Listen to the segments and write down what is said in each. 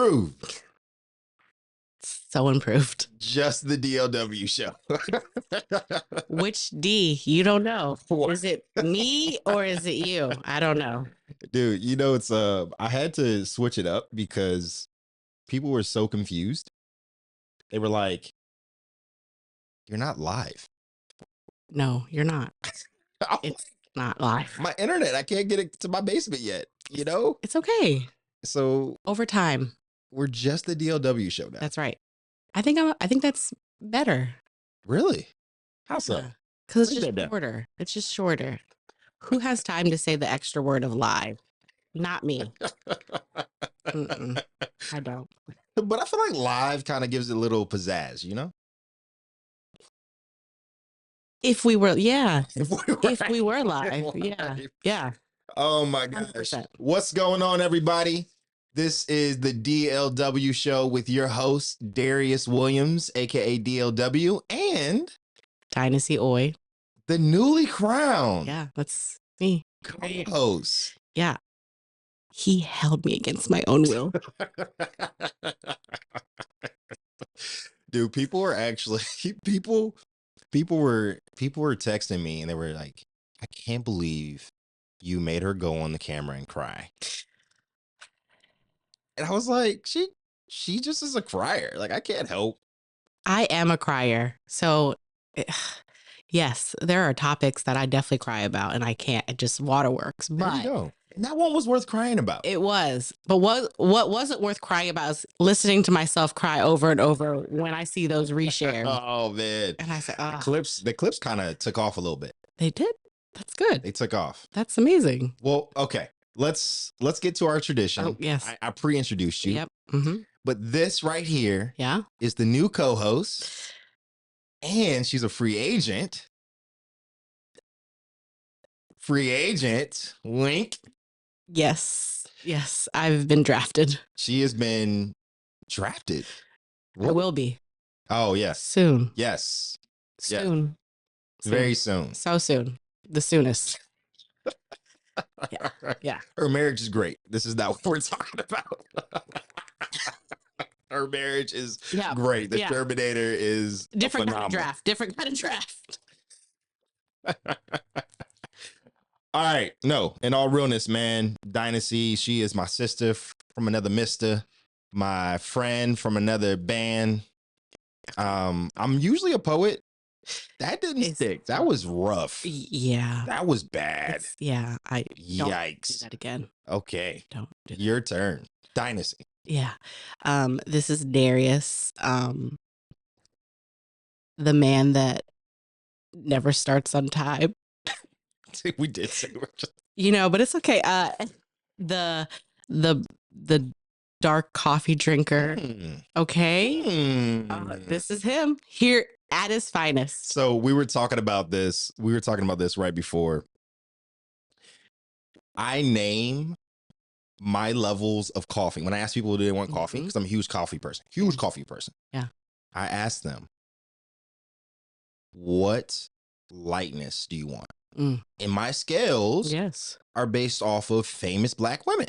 improved. So improved. Just the DLW show. Which D? You don't know. Is it me or is it you? I don't know. Dude, you know, it's I had to switch it up because people were so confused. They were like, "You're not live." No, you're not. It's not live. My internet, I can't get it to my basement yet, you know? It's okay. So Over time. we're just the DLW show now. That's right. I think that's better. Really? How so? Because it's Break just that down. shorter. It's just shorter. Who has time to say the extra word of live? Not me. I don't. But I feel like live kind of gives it a little pizzazz, you know? If we were, yeah. If we were live, yeah. Oh my gosh. 100%. What's going on, everybody? This is the DLW show with your host, Darius Williams, aka DLW, and Dynasty Oi. the newly crowned Yeah, that's me. co-host. Yeah. He held me against my own will. Dude, people were actually people were texting me and they were like, I can't believe you made her go on the camera and cry. And I was like, she just is a crier. Like, I can't help. I am a crier. So yes, there are topics that I definitely cry about and I can't. It just waterworks. There you But go. And that one was worth crying about. it was. But what wasn't worth crying about is listening to myself cry over and over when I see those reshares. Oh man. And I said, the clips kind of took off a little bit. They did? That's good. They took off. That's amazing. Well, okay. Let's get to our tradition. Oh, yes. I pre-introduced you. Yep. Mm-hmm. But this right here is the new co-host. And she's a free agent. Free agent. Wink. Yes. Yes. I've been drafted. She has been drafted. I will be. Oh, yes. Soon. Yes. Soon. Very soon. So soon. The soonest. Yeah. Her marriage is great. This is not what we're talking about. Her marriage is great. The Terminator is different phenomenal. kind of draft. Different kind of draft. All right. No, in all realness, man, Dynasty, she is my sister from another mister, my friend from another band. I'm usually a poet. That didn't stick. That was rough. Yeah. That was bad. I Yikes. do that again. Okay. Don't do that. Your turn. Dynasty. Yeah. This is Darius. The man that never starts on time. We did say but it's okay. The dark coffee drinker. Okay. This is him here at his finest. So we were talking about this. Right before. I name my levels of coffee. When I ask people, do they want coffee? Because I'm a huge coffee person. Yeah. I ask them, what lightness do you want? And my scales are based off of famous Black women.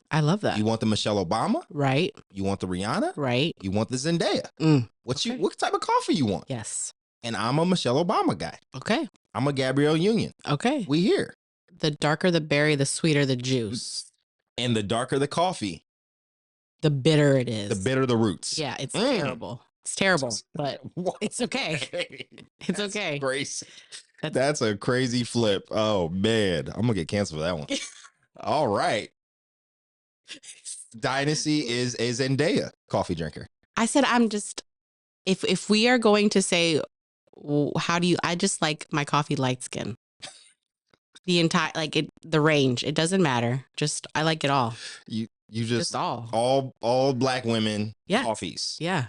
I love that. You want the Michelle Obama? Right. You want the Rihanna? Right. You want the Zendaya? What type of coffee you want? Yes. And I'm a Michelle Obama guy. Okay. I'm a Gabrielle Union. Okay. We here. The darker the berry, the sweeter the juice. And the darker the coffee, the bitter it is. The bitter the roots. Yeah, it's terrible. It's terrible, but it's okay. It's okay. Grace. That's a crazy flip. Oh, man. I'm going to get canceled for that one. All right. Dynasty is a Zendaya coffee drinker. I said I'm just, if we are going to say, I just like my coffee light skin. The entire, the range, it doesn't matter. Just, I like it all. You just all Black women coffees. Yeah.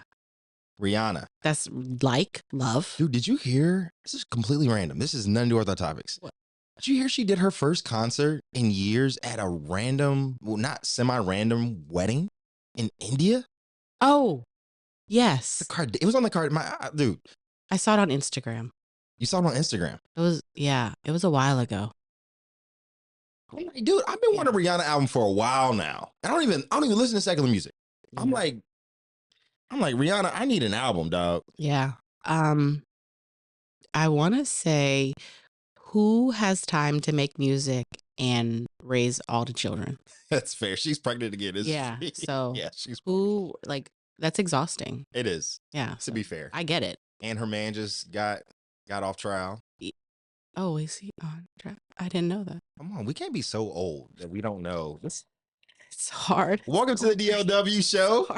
Rihanna. That's love. Dude, did you hear? This is completely random. This is none to our topics. What? Did you hear she did her first concert in years at a random, well, not semi-random wedding in India? Oh, yes. It was on the card. Dude. I saw it on Instagram. You saw it on Instagram? It was a while ago. Dude, I've been wanting a Rihanna album for a while now. I don't even listen to secular music. I'm like Rihanna, I need an album, dog. Yeah. I want to say, who has time to make music and raise all the children? That's fair. She's pregnant again. Yeah. So Yeah, she's who, like, that's exhausting. It is. Yeah. To be fair. I get it. And her man just got off trial. Oh, is he on track? I didn't know that. Come on, we can't be so old that we don't know. It's hard. Welcome to the DLW show.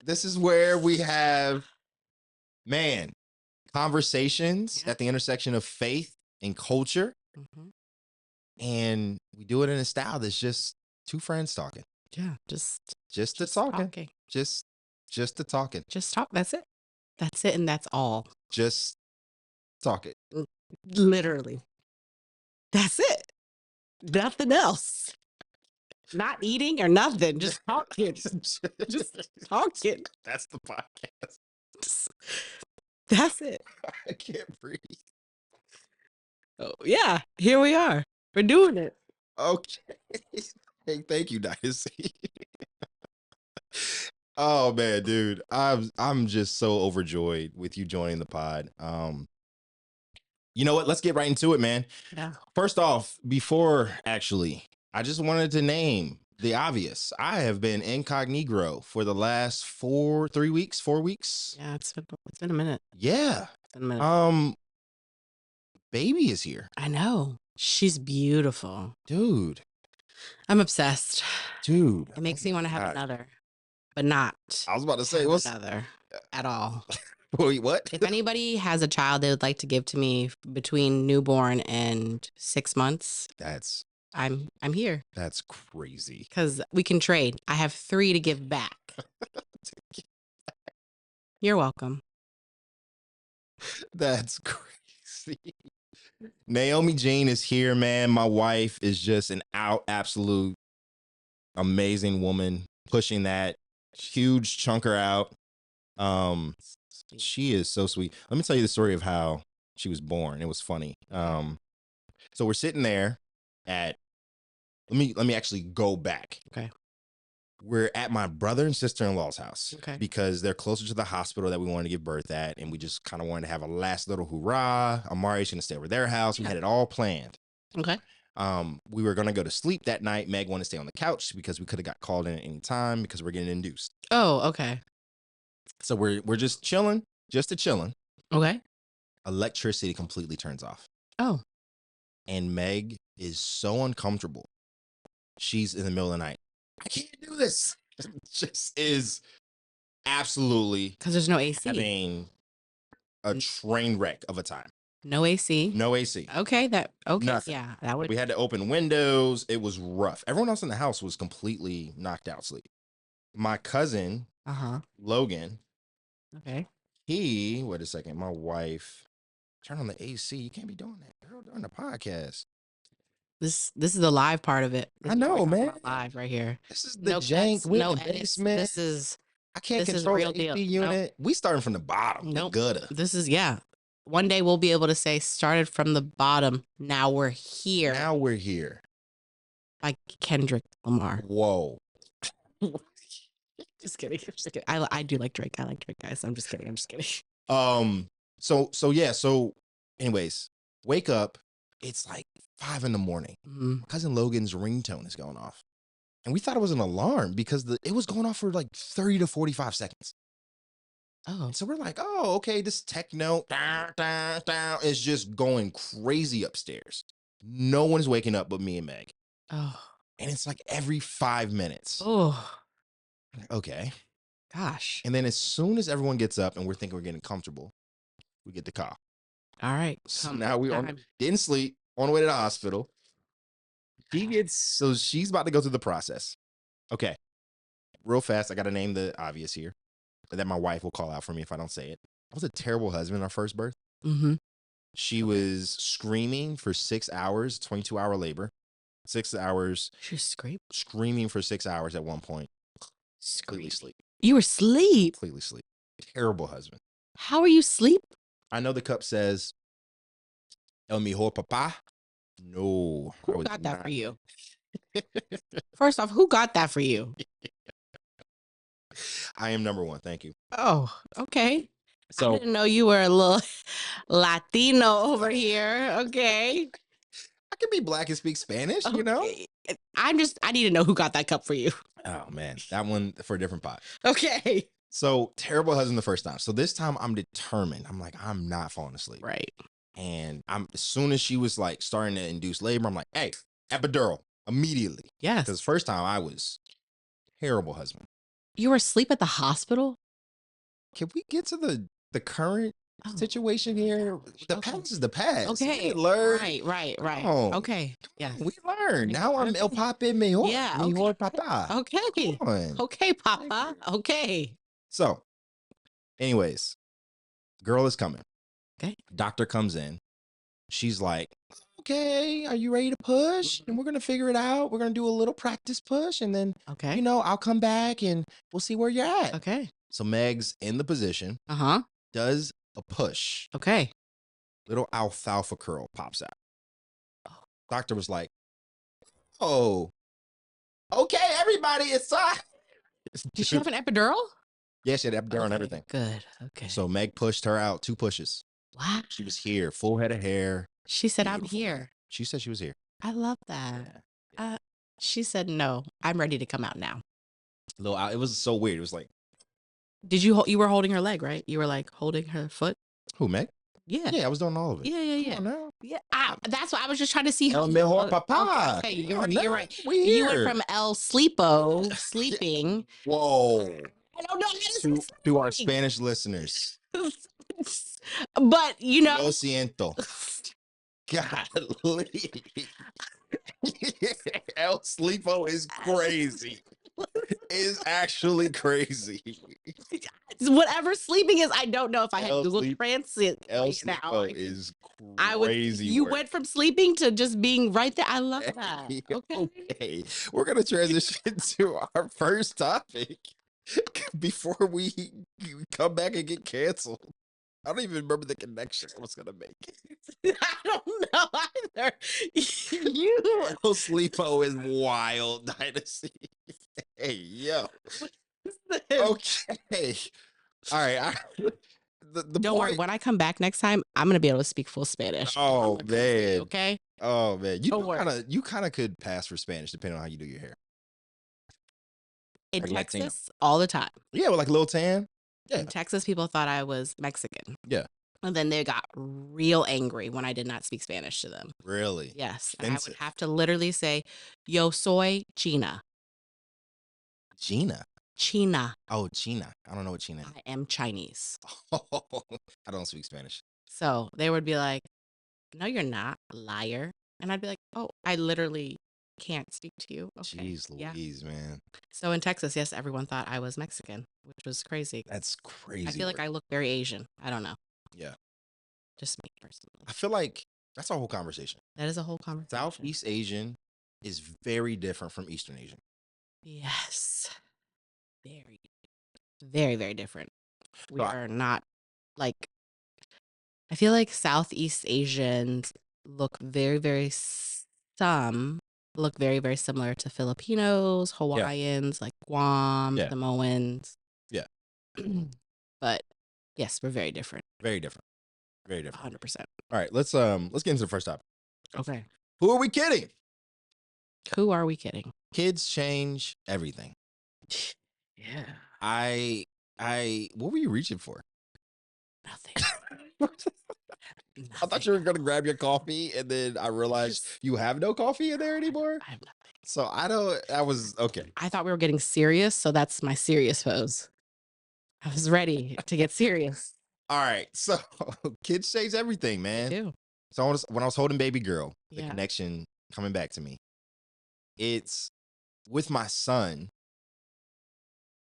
This is where we have, man, conversations at the intersection of faith and culture. Mm-hmm. And we do it in a style that's just two friends talking. Yeah, just the talking. Just the talking. Just talk. That's it. That's it, and that's all. Just talk it. Literally. That's it. Nothing else. Not eating or nothing. Just talking. Just talking. That's the podcast. That's it. I can't breathe. Oh, yeah. Here we are. We're doing it. Okay. Hey, thank you, Dynasty. Oh man, dude. I'm just so overjoyed with you joining the pod. You know what? Let's get right into it, man. Yeah. First off, I just wanted to name the obvious. I have been incognito for the last 4 weeks. Yeah, it's been a minute. Yeah. It's been a minute. Baby is here. I know. She's beautiful. Dude. I'm obsessed. Dude. It makes me want to have another, but not. I was about to say, what's another at all. Wait, what? If anybody has a child they would like to give to me between newborn and 6 months, I'm here. That's crazy. Because we can trade. I have 3 to give back. You're welcome. That's crazy. Naomi Jean is here, man. My wife is just an absolute amazing woman, pushing that huge chunker out. She is so sweet. Let me tell you the story of how she was born. It was funny. So we're sitting there at, let me actually go back. Okay. We're at my brother and sister-in-law's house. Okay. Because they're closer to the hospital that we wanted to give birth at. And we just kind of wanted to have a last little hurrah. Amari's going to stay over their house. We had it all planned. Okay. We were going to go to sleep that night. Meg wanted to stay on the couch because we could have got called in at any time because we're getting induced. Oh, okay. So we're just chilling, Okay. Electricity completely turns off. Oh. And Meg is so uncomfortable. She's in the middle of the night. I can't do this. Just is absolutely because there's no AC. Having a train wreck of a time. No AC. No AC. Okay. Nothing. Yeah. That would. We had to open windows. It was rough. Everyone else in the house was completely knocked out sleep. My cousin, Logan. Okay. Wait a second. My wife, turn on the AC. You can't be doing that, girl, during the podcast. This is the live part of it. I know, man. Live right here. This is the jank. We're in the basement. I can't control real the AC deal. unit. We starting from the bottom. Nope. Gutter. This is One day we'll be able to say started from the bottom. Now we're here. Like Kendrick Lamar. Whoa. Just kidding. I do like Drake. I like Drake, guys. I'm just kidding. So anyways, wake up. It's like 5 a.m. Mm-hmm. Cousin Logan's ringtone is going off. And we thought it was an alarm because it was going off for like 30 to 45 seconds. Oh. So we're like, oh, okay, this techno is just going crazy upstairs. No one's waking up but me and Meg. Oh. And it's like every 5 minutes. Oh. Okay. Gosh. And then as soon as everyone gets up and we're thinking we're getting comfortable, we get the call. All right. So now we didn't sleep, on the way to the hospital. She's about to go through the process. Okay. Real fast, I got to name the obvious here that my wife will call out for me if I don't say it. I was a terrible husband our first birth. Mm-hmm. She was screaming for 6 hours, 22-hour labor. 6 hours. She was screaming for 6 hours at one point. Completely sleep. You were asleep? Completely sleep. Terrible husband. How are you asleep? I know the cup says, El mejor papá. No. Who got that for you? First off, who got that for you? I am number one. Thank you. Oh, okay. I So didn't know you were a little Latino over here. Okay. I can be black and speak Spanish, you know? Okay. I need to know who got that cup for you. Oh man, that one for a different pot. Okay. So terrible husband the first time. So this time I'm determined. I'm like, I'm not falling asleep. Right. And as soon as she was like starting to induce labor, I'm like, hey, epidural immediately. Yes. Because first time I was terrible husband. You were asleep at the hospital? Can we get to the current situation here? The past is the past. Okay. We learn. Right. Oh, Okay. Yeah. we learned. Now I'm El Papi Mejor. Yeah. Mejor Papa. Okay. Come on. Okay, Papa. Okay. So, anyways, girl is coming. Okay. Doctor comes in. She's like, okay, are you ready to push? And we're going to figure it out. We're going to do a little practice push. And then, Okay. I'll come back and we'll see where you're at. Okay. So Meg's in the position, does a push. Okay. Little alfalfa curl pops out. Doctor was like, oh, okay, everybody, it's time. Did she have an epidural? Yeah, she had epidural and everything. Good. Okay. So Meg pushed her out 2 pushes. Wow. She was here, full head of hair. She said, Beautiful. I'm here. She said she was here. I love that. She said, no, I'm ready to come out now. It was so weird. It was like, you were holding her leg, right? You were like holding her foot? who, Meg? Yeah. Yeah, I was doing all of it. Yeah. Come on now. Yeah. That's why I was just trying to see El Mejor Papa. Okay, Come you're on right. You're now. right. We here. You went from El Sleepo, sleeping. Whoa. I don't know how to To our Spanish listeners. But, Lo siento. Golly. El Sleepo is crazy. Is actually crazy. Whatever sleeping is, I don't know if I had Google Translate El right now. Sleepo is crazy. You went from sleeping to just being right there. I love that. Okay. We're going to transition to our first topic before we come back and get canceled. I don't even remember the connection I was going to make. I don't know either. El Sleepo is wild, Dynasty. Hey, yo. Okay. All right. Don't worry. When I come back next time, I'm gonna be able to speak full Spanish. Oh man. Okay. Oh man. You kind of could pass for Spanish depending on how you do your hair. In Like Texas, Latino. all the time. Yeah, with like Lil Tan. Yeah. In Texas, people thought I was Mexican. Yeah. And then they got real angry when I did not speak Spanish to them. Really? Yes. And I would have to literally say, yo soy China. Gina. China. Oh, China. I don't know what China is. I am Chinese. I don't speak Spanish. So they would be like, no, you're not, liar. And I'd be like, oh, I literally can't speak to you. Okay. Jeez Louise, man. So in Texas, yes, everyone thought I was Mexican, which was crazy. That's crazy. I feel like I look very Asian. I don't know. Yeah. Just me personally. I feel like that's a whole conversation. That is a whole conversation. Southeast Asian is very different from Eastern Asian. Yes. Very, very, very different. We are not like, I feel like Southeast Asians look very, very, some look very, very similar to Filipinos, Hawaiians, like Guam, Samoans. Yeah. But yes, we're very different. Very different. Very different. 100%. All right, let's get into the first topic. Okay. Who are we kidding? Who are we kidding? Kids change everything. Yeah. What were you reaching for? Nothing. I thought you were going to grab your coffee and then I realized you have no coffee in there anymore. I have nothing. So okay. I thought we were getting serious, so that's my serious pose. I was ready to get serious. All right. So kids change everything, man. They do. So when I was holding baby girl, the Yeah. connection coming back to me, it's with my son.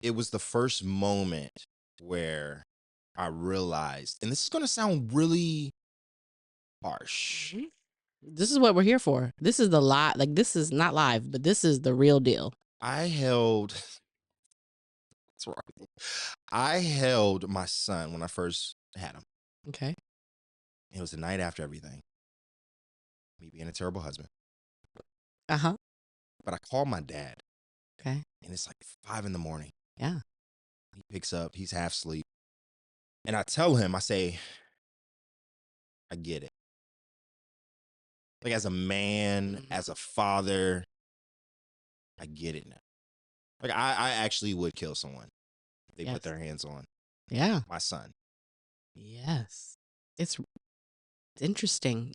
It was the first moment where I realized, and this is going to sound really harsh. Mhm. This is what we're here for. This is the live. Like, this is not live, but this is the real deal. What's wrong with you? I held my son when I first had him. Okay. It was the night after everything. Me being a terrible husband. Uh-huh. But I called my dad. Okay. And it's like 5 a.m. Yeah. He picks up. He's half asleep. And I tell him, I say, I get it. Like as a man, as a father, I get it now. Like I actually would kill someone if they put their hands on my son. Yes. It's interesting.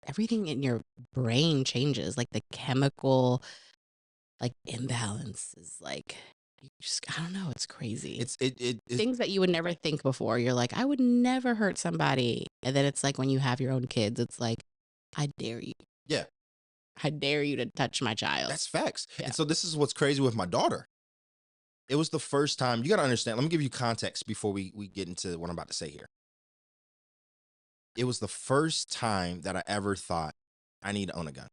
Everything in your brain changes. Like the chemical like imbalance is like you just I don't know, it's crazy. It's things that you would never think before. You're like, I would never hurt somebody. And then it's like when you have your own kids, it's like, I dare you. Yeah. I dare you to touch my child. That's facts. Yeah. And so this is what's crazy with my daughter. It was the first time, you got to understand, let me give you context before we get into what I'm about to say here. It was the first time that I ever thought I need to own a gun.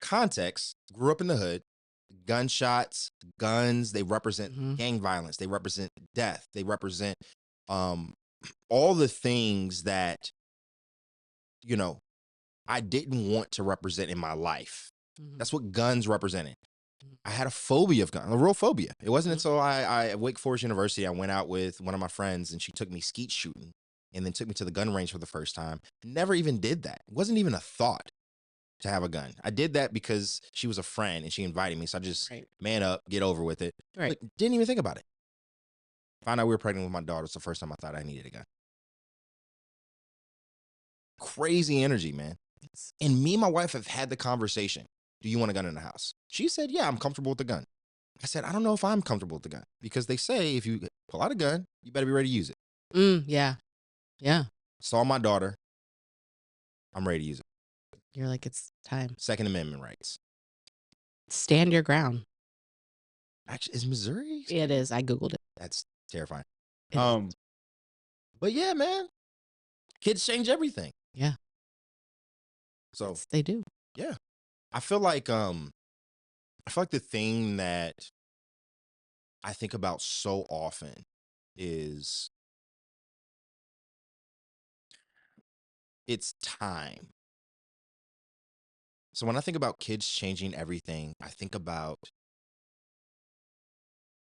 Context, grew up in the hood, gunshots, guns, they represent gang violence, they represent death, they represent all the things that, you know, I didn't want to represent in my life. That's what guns represented. I had a phobia of guns, a real phobia. It wasn't until I at Wake Forest University, I went out with one of my friends and she took me skeet shooting and then took me to the gun range for the first time. Never even did that. It wasn't even a thought to have a gun. I did that because she was a friend and she invited me. So I just man up, get over with it. But didn't even think about it. Found out we were pregnant with my daughter. It's the first time I thought I needed a gun. Crazy energy, man. And me and my wife have had the conversation. Do you want a gun in the house? She said, yeah, I'm comfortable with the gun. I said, I don't know if I'm comfortable with the gun because they say if you pull out a gun, you better be ready to use it. Yeah. Yeah. Saw my daughter. I'm ready to use it. You're like, it's time. Second Amendment rights. Stand your ground. Actually, is Missouri? It is. I Googled it. That's terrifying. But yeah, man, kids change everything. Yeah. So they do. Yeah. I feel like the thing that I think about so often is it's time. So when I think about kids changing everything, I think about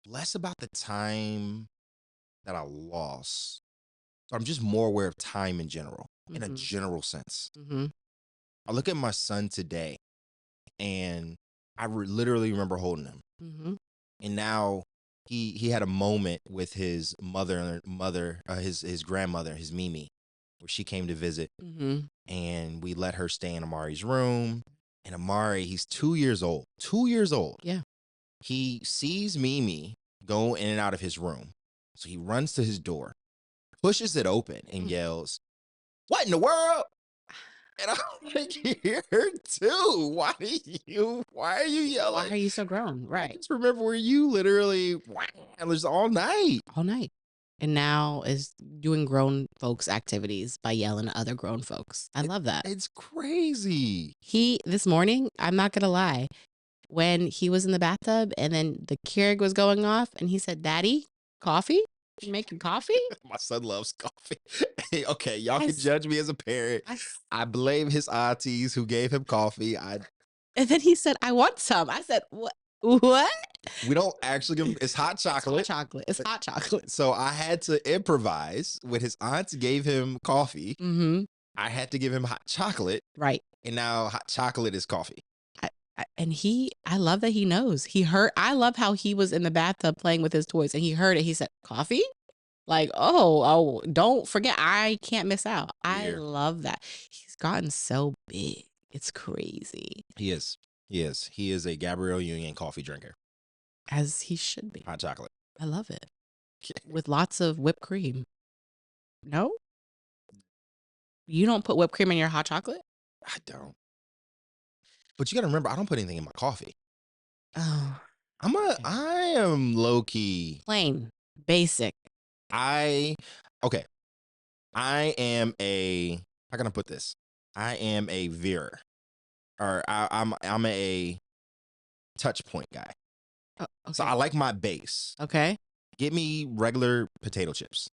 less about the time that I lost. I'm just more aware of time in general, in a general sense. I look at my son today and I literally remember holding him. And now he had a moment with his his grandmother, his Mimi, where she came to visit. And we let her stay in Amari's room. And Amari, he's 2 years old. 2 years old. Yeah. He sees Mimi go in and out of his room. So he runs to his door, pushes it open, and yells, "What in the world?" And I'm like, "You're too. Why are you yelling? Why are you so grown?" Right. I just remember where you literally was all night. All night. And now is doing grown folks activities by yelling at other grown folks. I love that. It's crazy. This morning, I'm not going to lie, when he was in the bathtub and then the Keurig was going off and he said, "Daddy, coffee? You making coffee?" My son loves coffee. Hey, okay, y'all can judge me as a parent. I blame his aunties who gave him coffee. And then he said, "I want some." I said, "What? What?" We don't actually give him, it's hot chocolate. It's hot chocolate. It's hot chocolate. So I had to improvise. When his aunts gave him coffee, I had to give him hot chocolate. Right. And now hot chocolate is coffee. I love that he knows. I love how he was in the bathtub playing with his toys and he heard it. He said, "Coffee?" Like, oh, don't forget, I can't miss out. I love that. He's gotten so big. It's crazy. He is. He is a Gabrielle Union coffee drinker. As he should be. Hot chocolate. I love it. With lots of whipped cream. No? You don't put whipped cream in your hot chocolate? I don't. But you got to remember, I don't put anything in my coffee. Oh. I am low key. Plain. Basic. I am a, how can I put this? I am a veer. Or I'm a touch point guy. Okay. So I like my base. Okay. Get me regular potato chips.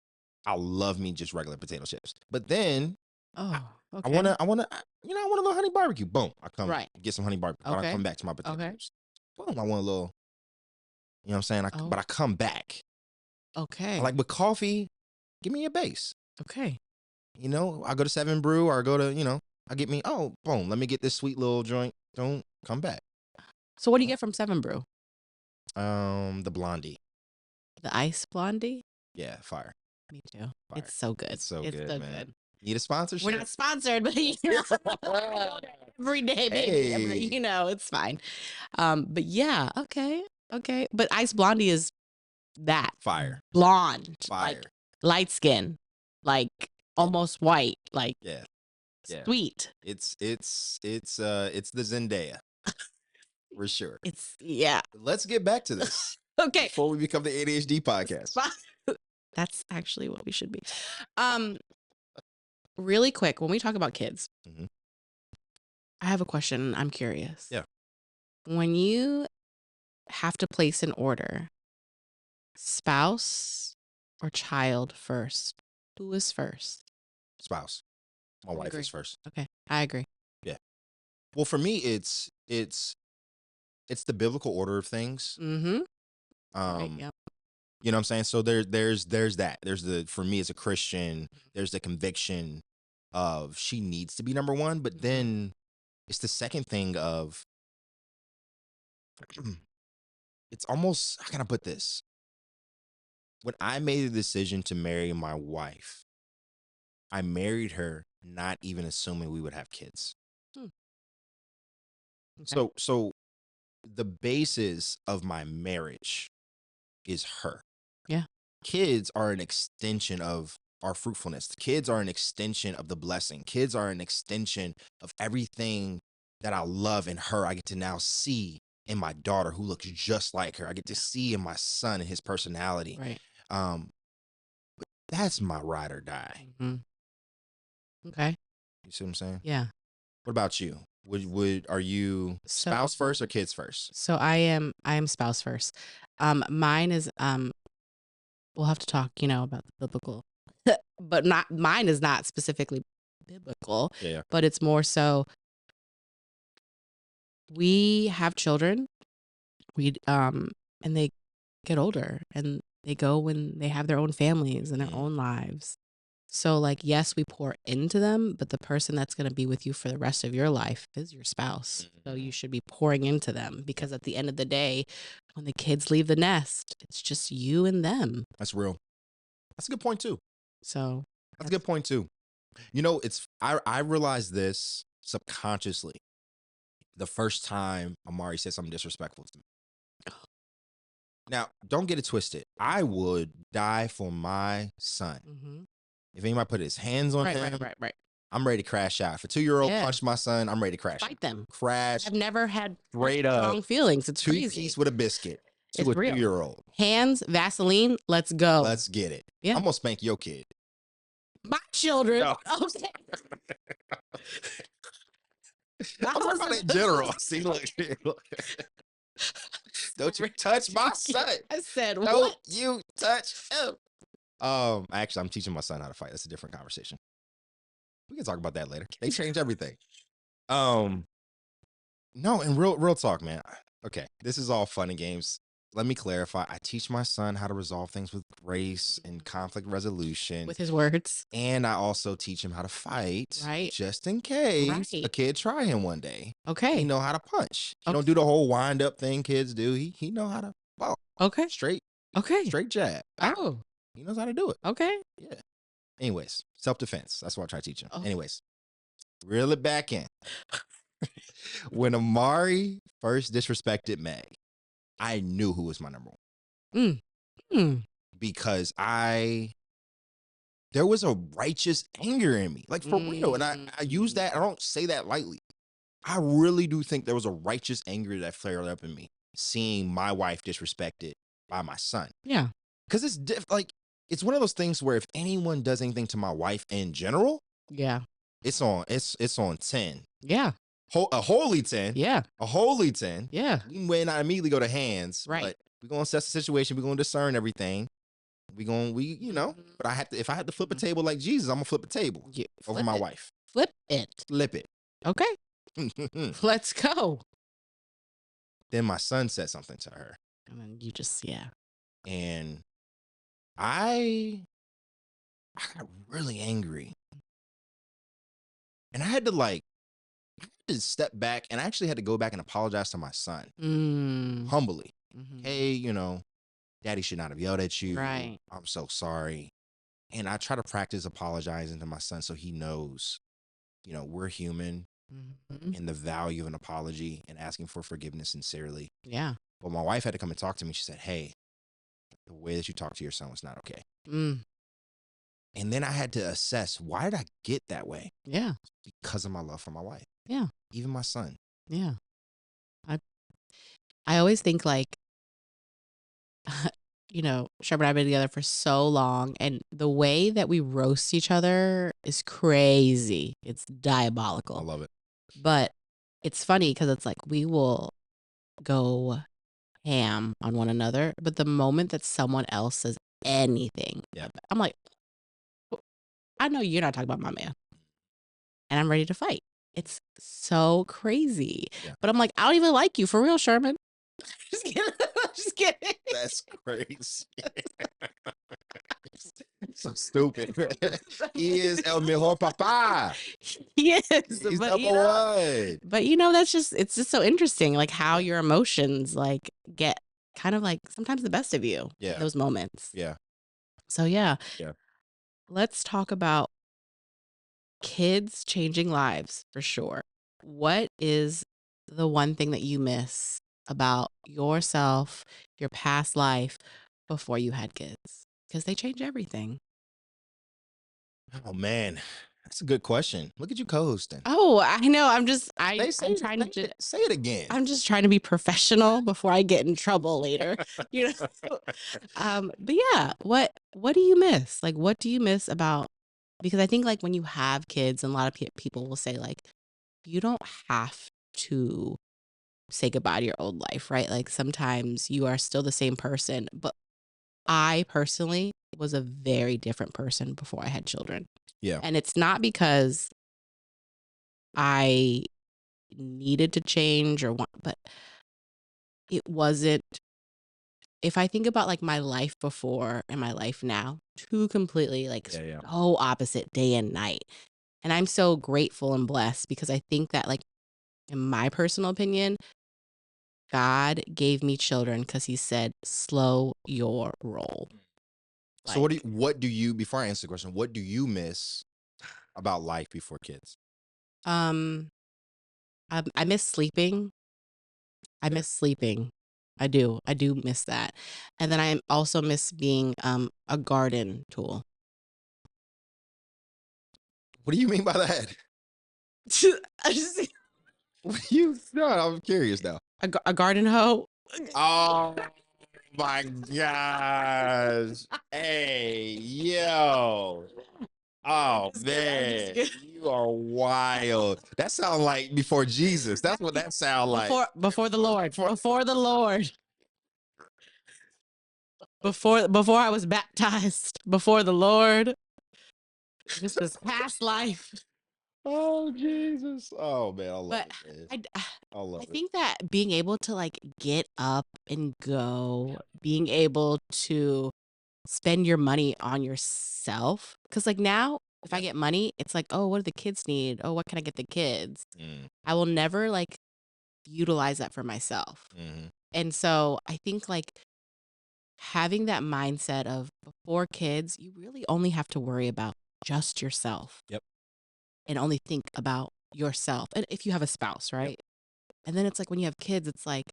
I love me just regular potato chips. But then okay. I want a little honey barbecue. Boom. I come right. get some honey barbecue. Okay. I come back to my potato chips. Boom. I want a little You know what I'm saying? Oh. But I come back. Okay. I like with coffee, give me a base. Okay. You know, I go to 7 Brew or I go to, I get me, boom, let me get this sweet little joint. Don't come back. So what do you get from 7 Brew? The Blondie. The ice blondie? Yeah, fire. Me too. Fire. It's so good. It's so good, man. Good. Need a sponsorship? We're not sponsored, but you know, every day, baby. Hey. It's fine. But yeah, okay. But ice blondie is that Fire. blonde, Fire. like light skin, like almost white, like Yeah. sweet. It's the Zendaya. For sure. Let's get back to this. Okay. Before we become the ADHD podcast. That's actually what we should be. Really quick, when we talk about kids, I have a question. I'm curious. Yeah. When you have to place an order, spouse or child first? Who is first? Spouse. My wife is first. Okay, I agree. Yeah. Well, for me, it's the biblical order of things. Mm-hmm. Yep. You know what I'm saying? So there's that. For me as a Christian, there's the conviction of she needs to be number one, but then it's the second thing of it's almost, how can I put this? When I made the decision to marry my wife, I married her not even assuming we would have kids. Okay. So the basis of my marriage is her. Yeah. Kids are an extension of our fruitfulness. Kids are an extension of the blessing. Kids are an extension of everything that I love in her. I get to now see in my daughter who looks just like her. I get to see in my son and his personality. Right. But that's my ride or die. Mm-hmm. Okay. You see what I'm saying? Yeah. What about you? Are you spouse first or kids first? So I am spouse first. Mine is we'll have to talk, about the biblical, but mine is not specifically biblical. Yeah. But it's more so we have children, and they get older and they go when they have their own families and their own lives. So like, yes, we pour into them, but the person that's going to be with you for the rest of your life is your spouse. So you should be pouring into them, because at the end of the day, when the kids leave the nest, it's just you and them. That's real. That's a good point too. So that's a good point too. I realized this subconsciously the first time Amari said something disrespectful to me. Now, don't get it twisted. I would die for my son. Mm-hmm. If anybody put his hands on him, right. I'm ready to crash out. If a 2-year-old punched my son, I'm ready to crash. Fight them. Crash. I've never had straight strong feelings. It's crazy. 2-piece with a biscuit to a 2-year-old. Hands, Vaseline, let's go. Let's get it. Yeah. I'm going to spank your kid. My children. No. Okay. I'm talking about in general. See, look. Don't you touch my son. I said, don't what? You touch him. Actually, I'm teaching my son how to fight. That's a different conversation. We can talk about that later. They change everything. No, and real talk, man. Okay, this is all fun and games. Let me clarify. I teach my son how to resolve things with grace and conflict resolution. With his words. And I also teach him how to fight. Right. Just in case a kid try him one day. Okay. He know how to punch. He don't do the whole wind up thing kids do. He know how to ball. Okay. Straight jab. Oh. He knows how to do it. Okay. Yeah. Anyways, self-defense. That's what I try to teach him. Oh. Anyways, reel it back in. When Amari first disrespected Meg, I knew who was my number one. Because there was a righteous anger in me. Like, for real. And I use that. I don't say that lightly. I really do think there was a righteous anger that flared up in me seeing my wife disrespected by my son. Yeah. Because it's one of those things where if anyone does anything to my wife in general, yeah, it's on 10. Yeah. A holy 10. Yeah. A holy 10. Yeah. We may not immediately go to hands. Right. But we're going to assess the situation. We're going to discern everything. But if I had to flip a table like Jesus, I'm going to flip a table over my wife. Flip it. Flip it. Okay. Let's go. Then my son said something to her. And then you just, yeah. And I got really angry. And I had to step back, and I actually had to go back and apologize to my son Mm. humbly. Mhm. Hey, daddy should not have yelled at you. Right. I'm so sorry. And I try to practice apologizing to my son so he knows, we're human, Mhm. and the value of an apology and asking for forgiveness sincerely. Yeah. But my wife had to come and talk to me. She said, hey, the way that you talk to your son was not okay. Mm. And then I had to assess, why did I get that way? Yeah. Because of my love for my wife. Yeah. Even my son. Yeah. I always think like, Sherman and I have been together for so long, and the way that we roast each other is crazy. It's I diabolical. love it. But it's funny because it's like we will go ham on one another, but the moment that someone else says anything, Yeah. I'm like, I know you're not talking about my man, and I'm ready to fight. It's so crazy. Yeah. But I'm like, I don't even like you for real, Sherman. Just kidding. Just kidding. That's crazy. So stupid. He is el mejor papá. Yes, He's but number one. it's just so interesting, like how Yeah. your emotions like get kind of like sometimes the best of you in Yeah. those moments. Yeah. So yeah, Yeah. let's talk about kids changing lives for sure. What is the one thing that you miss about yourself, your past life before you had kids? Because they change everything. Oh man, that's a good question. Look at you co-hosting. Oh, I know. I'm Say it again. I'm just trying to be professional before I get in trouble later. You know. But yeah, what do you miss? Like, what do you miss about? Because I think like when you have kids, and a lot of people will say like, you don't have to say goodbye to your old life, right? Like sometimes you are still the same person. But I personally was a very different person before I had children. Yeah. And it's not because I needed to change or want, but it wasn't. If I think about like my life before and my life now, two completely like Yeah. so opposite day and night. And I'm so grateful and blessed because I think that like in my personal opinion, God gave me children because he said, slow your roll. So what do you before I answer the question, what do you miss about life before kids? Um, I miss sleeping. I Yeah. miss sleeping. I do. I do miss that. And then I also miss being a garden tool. What do you mean by that? I just No, I'm curious now. a garden hoe. Oh my gosh. Hey, yo. Oh Just kidding, I'm just man, kidding. you are wild. That sounds like before Jesus. That's what that sounds like. Before the Lord. Before the Lord. Before I was baptized. Before the Lord. This was past life. Oh Jesus. Oh man, I love But it, man. I, I love I it. think that being able to like get up and go, being able to spend your money on yourself. Because like now, if I Yeah. get money, it's like, oh, what do the kids need? Oh, what can I get the kids? Mm, I will never like utilize that for myself. mhm. And so I think like having that mindset of before kids, you really only have to worry about just yourself. Yep. And only think about yourself. And if you have a spouse, right? And then it's like when you have kids, it's like,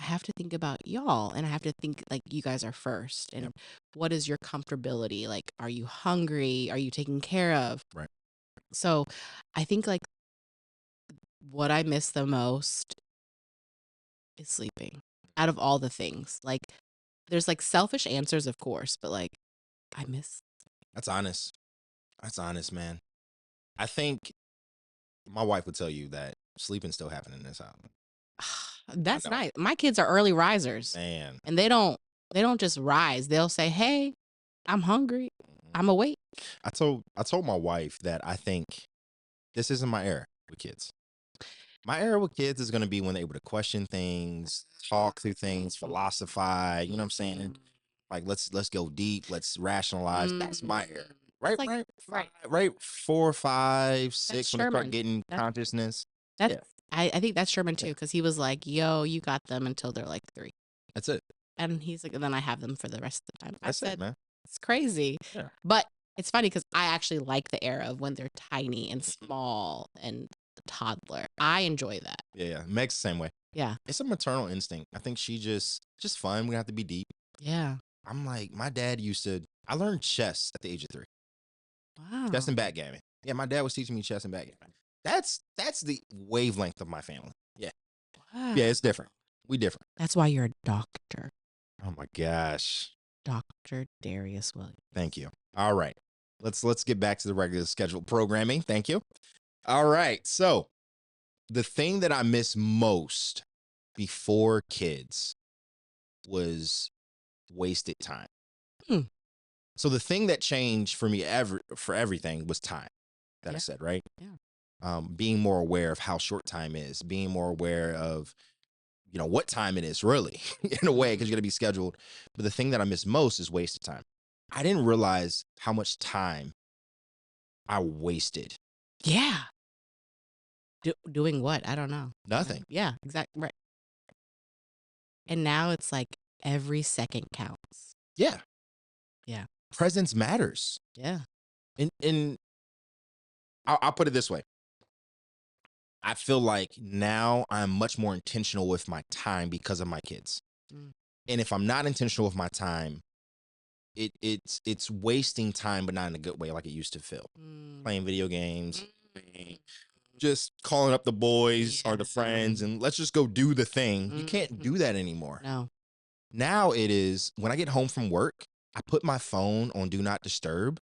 I have to think about y'all and I have to think like you guys are first. And Yep. what is your comfortability? Like, are you hungry? Are you taken care of? Right. So I think like what I miss the most is sleeping out of all the things. Like, there's like selfish answers, of course, but like, I miss. That's honest. That's honest, man. I think my wife would tell you that sleeping still happening in this house. That's know. nice. My kids are early risers Man. and they don't just rise. They'll say, hey, I'm hungry. I'm awake. I told my wife that I think this isn't my era with kids. My era with kids is going to be when they're able to question things, talk through things, philosophize. You know what I'm saying? Like let's go deep. Let's rationalize. That's my era. Right, Like, right. 4, 5, 6. When they start Sherman. getting consciousness. That's Yeah, I think that's Sherman too, because he was like, "Yo, you got them until they're like 3," that's it. and he's like, "And then I have them for the rest of the time." I That's it, said, man. "It's crazy," Yeah. but it's funny because I actually like the era of when they're tiny and small and the toddler. I enjoy that. Yeah. Meg's the same way. Yeah, It's a maternal instinct. I think she just fun. We have to be deep. yeah. I'm like, my dad used to. I learned chess at the age of 3. Wow. Chess and backgammon. Yeah, my dad was teaching me chess and backgammon. That's the wavelength of my family. Yeah. Wow. Yeah, it's different. We different. That's why you're a doctor, Oh my gosh. Dr. Darius Williams. Thank you. All right. Let's get back to the regular scheduled programming. Thank you. All right. So the thing that I miss most before kids was wasted time. Hmm. So the thing that changed for me for everything was time that I Yeah. said, right? Yeah. Being more aware of how short time is, being more aware of, what time it is really in a way, because you're going to be scheduled. But the thing that I miss most is wasted time. I didn't realize how much time I wasted. Yeah. Doing what? I don't know. Nothing. Yeah, exactly. Right. And now it's like every second counts. Yeah. Yeah. Presence matters. Yeah. And I'll put it this way. I feel like now I'm much more intentional with my time because of my kids. Mm. And if I'm not intentional with my time, it's wasting time, but not in a good way like it used to feel. Playing video games, just calling up the boys or the friends, and let's just go do the thing. You can't do that anymore. No. Now it is when I get home from work, I put my phone on do not disturb,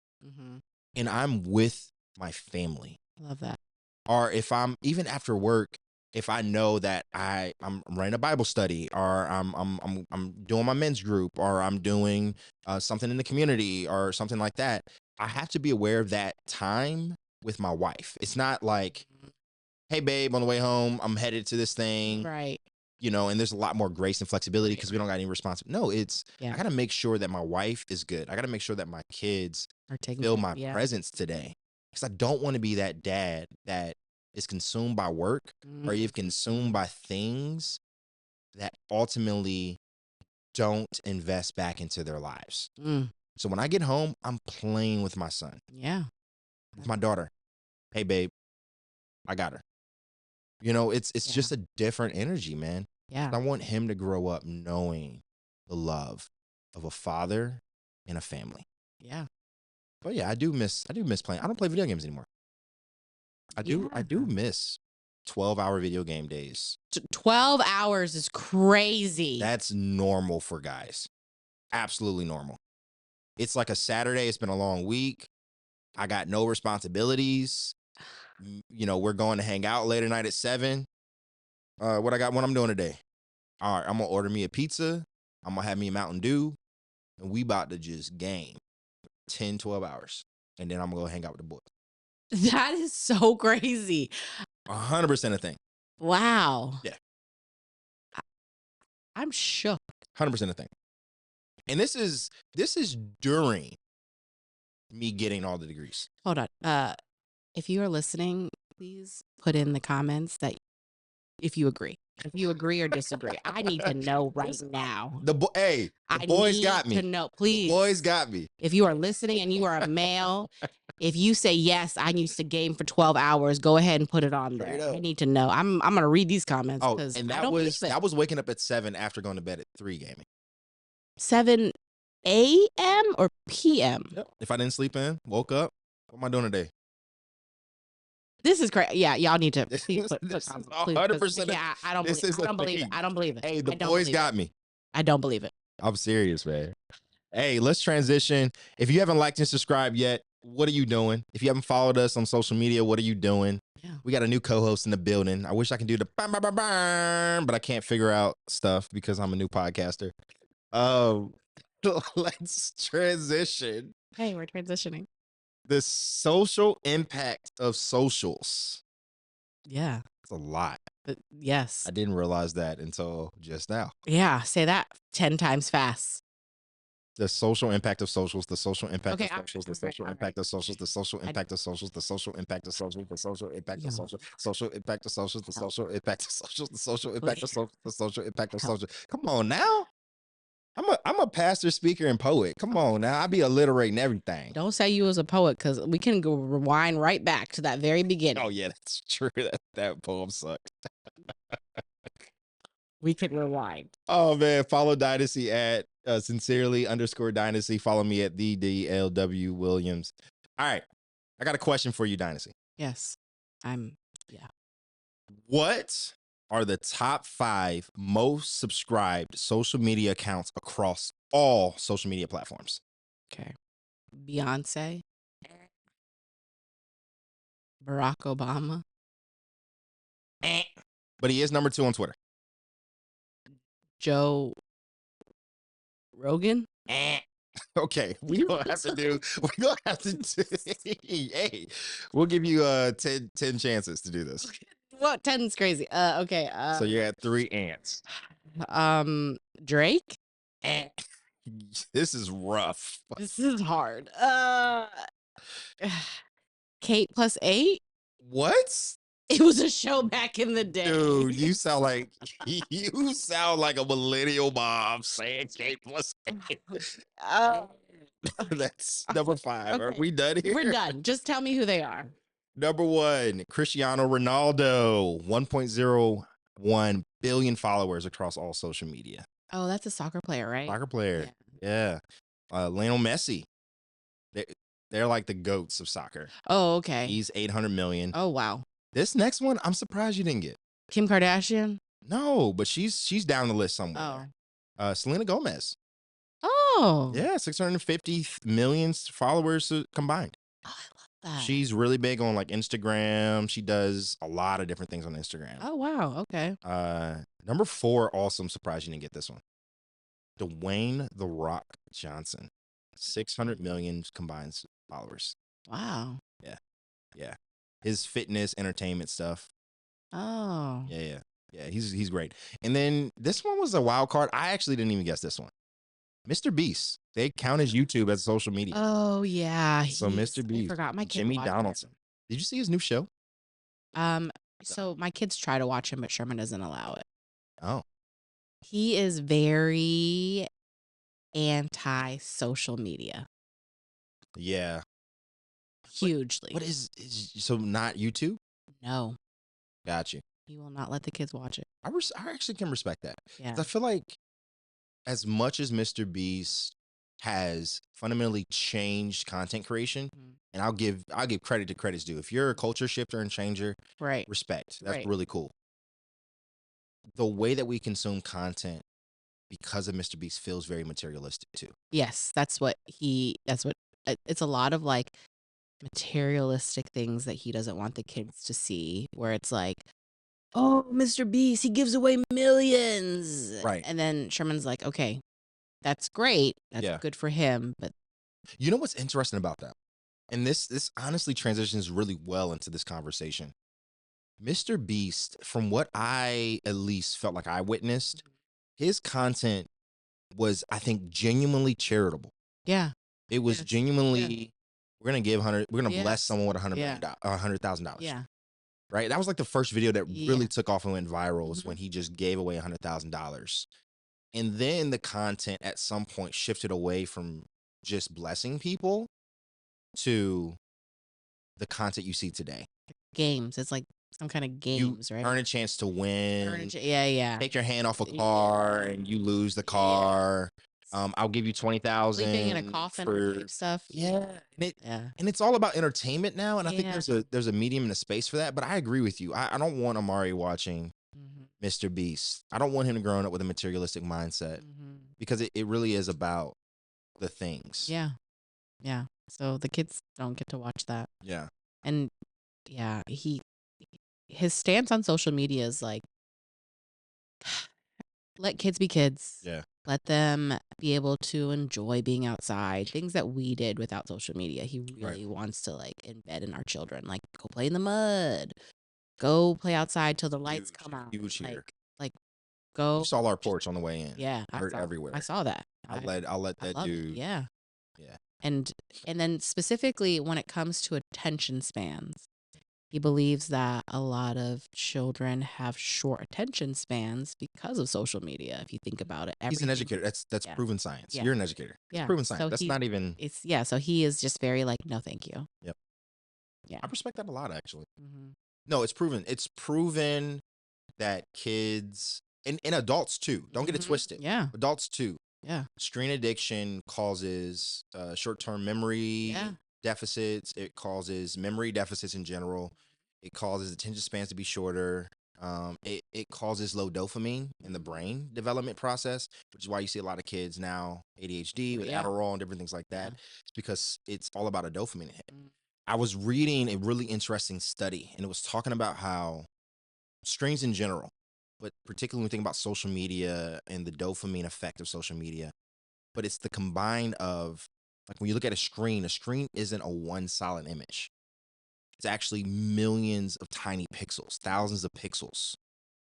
and I'm with my family. I love that. Or if I'm even after work, if I know that I'm running a Bible study, or I'm doing my men's group, or I'm doing something in the community or something like that, I have to be aware of that time with my wife. It's not like, hey babe, on the way home, I'm headed to this thing. Right. And there's a lot more grace and flexibility because we don't got any responsibility. No, I got to make sure that my wife is good. I got to make sure that my kids feel my presence today. Because I don't want to be that dad that is consumed by work or you've consumed by things that ultimately don't invest back into their lives. So when I get home, I'm playing with my son. Yeah. With my daughter. Hey, babe, I got her. It's just a different energy, man. Yeah. I want him to grow up knowing the love of a father and a family. Yeah. But yeah, I do miss playing. I don't play video games anymore. I do miss 12-hour video game days. 12 hours is crazy. That's normal for guys. Absolutely normal. It's like a Saturday. It's been a long week. I got no responsibilities. We're going to hang out later night at 7. What I'm doing today? All right, I'm going to order me a pizza. I'm going to have me a Mountain Dew. And we about to just game 10, 12 hours. And then I'm going to go hang out with the boys. That is so crazy. 100% a thing. Wow. Yeah. I'm shook. 100% a thing. And this is during me getting all the degrees. Hold on. If you are listening, please put in the comments if you agree. If you agree or disagree. I need to know right now. The boys got me. I need to know, please. The boys got me. If you are listening and you are a male, if you say yes, I used to game for 12 hours, go ahead and put it on there. I need to know. I'm gonna read these comments. Oh, and that was waking up at 7 after going to bed at 3 gaming. 7 a.m. or p.m. Yep. If I didn't sleep in, woke up, what am I doing today? This is crazy. Yeah, y'all need to please put this comments. 100%. Yeah, I don't believe it. I don't believe it. Hey, the boys got me. I don't believe it. I'm serious, man. Hey, let's transition. If you haven't liked and subscribed yet, what are you doing? If you haven't followed us on social media, what are you doing? Yeah. We got a new co-host in the building. I wish I could do the bam, bam, bam, bam, but I can't figure out stuff because I'm a new podcaster. Let's transition. Hey, we're transitioning. The social impact of socials. Yeah. It's a lot. But yes. I didn't realize that until just now. Yeah. Say that 10 times fast. The social impact of socials, the social impact Okay, of socials, the social impact of socials, the social impact of socials, the social impact of socials, the social impact of social, social impact of socials, the social impact of socials, the social impact of social, the social impact of social. Come on now. I'm a pastor, speaker, and poet. Come on now. I be alliterating everything. Don't say you was a poet, because we can go rewind right back to that very beginning. Oh yeah, that's true. That poem sucked. We can rewind. Oh man, follow Dynasty at sincerely_Dynasty. Follow me at the DLW Williams. All right, I got a question for you, Dynasty. Yes. Yeah. What are the top 5 most subscribed social media accounts across all social media platforms? Okay. Beyonce. Barack Obama. But he is number 2 on Twitter. Joe Rogan. Okay, we're gonna have to do. Hey, we'll give you 10 chances to do this. What? 10's crazy. Okay. So you're at 3 ants. Drake. This is rough. This is hard. Kate plus 8. What? It was a show back in the day. Dude, you sound like a millennial mom saying K plus 8. That's number 5. Are Okay. we done here? We're done. Just tell me who they are. Number 1, Cristiano Ronaldo, 1.01 billion followers across all social media. Oh, that's a soccer player, right? Soccer player. Yeah. Lionel Messi. They're like the goats of soccer. Oh, okay. He's 800 million. Oh, wow. This next one, I'm surprised you didn't get. Kim Kardashian. No, but she's down the list somewhere. Selena Gomez. Oh. Yeah, 650 million followers combined. Oh, I love that. She's really big on like Instagram. She does a lot of different things on Instagram. Oh, wow. Okay. Number 4, also I'm surprised you didn't get this one. Dwayne The Rock Johnson. 600 million combined followers. Wow. Yeah. His fitness, entertainment stuff. Oh. Yeah. He's great. And then this one was a wild card. I actually didn't even guess this one. Mr. Beast. They count his YouTube as social media. Oh, yeah. So Mr. Beast. I forgot my kid. Jimmy Donaldson. Did you see his new show? So my kids try to watch him, but Sherman doesn't allow it. Oh. He is very anti-social media. Yeah. Hugely. What is so not YouTube? No. Got you. He will not let the kids watch it. I actually can respect that. Yeah. 'Cause I feel like as much as Mr. Beast has fundamentally changed content creation, and I'll give credit to credit's due. If you're a culture shifter and changer, Right. respect. That's Right. really cool. The way that we consume content because of Mr. Beast feels very materialistic too. Yes, it's a lot of like materialistic things that he doesn't want the kids to see, where it's like, oh, Mr. Beast, he gives away millions. Right. And then Sherman's like, okay, that's great. That's good for him. But you know what's interesting about that? And this honestly transitions really well into this conversation. Mr. Beast, from what I at least felt like I witnessed, his content was, I think, genuinely charitable. Yeah. It was genuinely, we're gonna bless someone with $100,000. Yeah. Right. That was like the first video that really took off and went viral was when he just gave away $100,000. And then the content at some point shifted away from just blessing people to the content you see today. Games. It's like some kind of games, right? Earn a chance to win. Yeah. Take your hand off a car and you lose the car. I'll give you 20,000. Sleeping in a coffin for stuff. Yeah. And it's all about entertainment now. And I think there's a medium and a space for that. But I agree with you. I don't want Amari watching Mr. Beast. I don't want him to grow up with a materialistic mindset because it really is about the things. Yeah. So the kids don't get to watch that. Yeah. And his stance on social media is like, let kids be kids. Yeah. Let them be able to enjoy being outside. Things that we did without social media. He really wants to like embed in our children. Like, go play in the mud. go play outside till the lights come out. Huge here. Like go. You saw our porch on the way in. Yeah, Dirt everywhere. I saw that. I'll let that dude. Yeah. Yeah. And then specifically when it comes to attention spans, he believes that a lot of children have short attention spans because of social media. If you think about it, He's an educator. That's proven science. Yeah. You're an educator. It's proven science. So That's not even. So he is just very like, no, thank you. Yep. Yeah. I respect that a lot, actually. Mm-hmm. No, it's proven. It's proven that kids and adults too. Don't get it twisted. Yeah. Adults too. Yeah. Screen addiction causes short-term memory Yeah. deficits. It causes memory deficits in general. It causes attention spans to be shorter. It causes low dopamine in the brain development process, which is why you see a lot of kids now ADHD with Adderall and different things like that. It's because it's all about a dopamine hit. I was reading a really interesting study, and it was talking about how screens in general, but particularly when we think about social media and the dopamine effect of social media, but it's the combine of, like, when you look at a screen isn't a one solid image. It's actually millions of tiny pixels, thousands of pixels.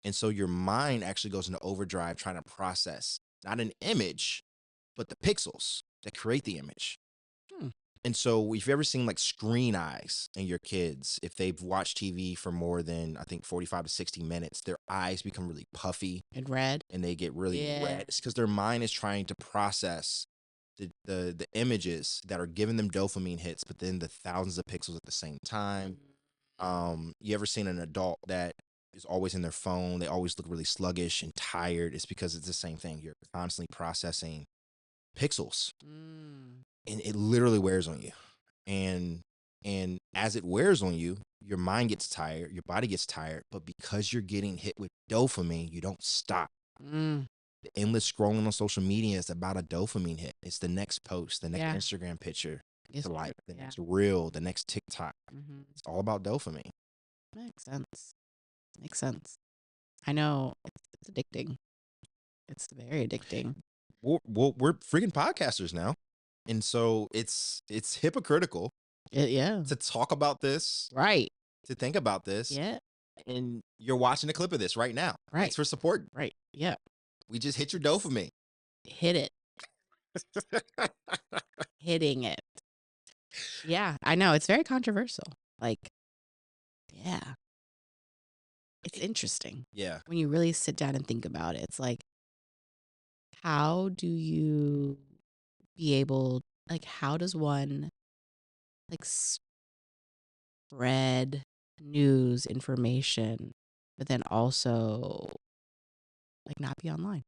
And so your mind actually goes into overdrive trying to process not an image, but the pixels that create the image. And so if you've ever seen like screen eyes in your kids, if they've watched TV for more than, I think, 45 to 60 minutes, their eyes become really puffy and red, and they get really red. It's because their mind is trying to process the images that are giving them dopamine hits, but then the thousands of pixels at the same time. You ever seen an adult that is always in their phone? They always look really sluggish and tired. It's because it's the same thing. You're constantly processing pixels. And it literally wears on you. And as it wears on you, your mind gets tired, your body gets tired, but because you're getting hit with dopamine, you don't stop. The endless scrolling on social media is about a dopamine hit. It's the next post, the next Instagram picture, the next reel, the next TikTok. It's all about dopamine. Makes sense. I know it's addicting. It's very addicting. We're freaking podcasters now. And so it's hypocritical to talk about this, right? To think about this, and you're watching a clip of this right now. Right. Thanks for support. Right. Yeah. We just hit your dopamine. Hit it. Hitting it. Yeah, I know. It's very controversial. Like, yeah. It's interesting. Yeah. When you really sit down and think about it, it's like, how do you be able, like, how does one, like, spread news information, but then also, like, not be online?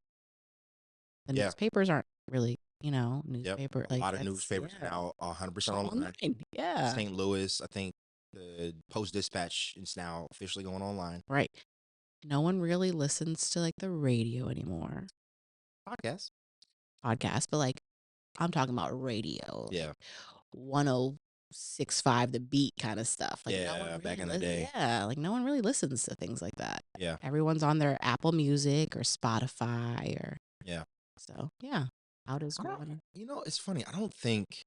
The newspapers aren't really, newspaper. A lot of newspapers now 100% online. Yeah. St. Louis, I think the Post-Dispatch is now officially going online. Right. No one really listens to like the radio anymore. Podcast, but like I'm talking about radio. Yeah. Like 1065 The Beat kind of stuff. Like no one really back in the day. Yeah, like no one really listens to things like that. Yeah. Everyone's on their Apple Music or Spotify or So, yeah. How does one? It's funny. I don't think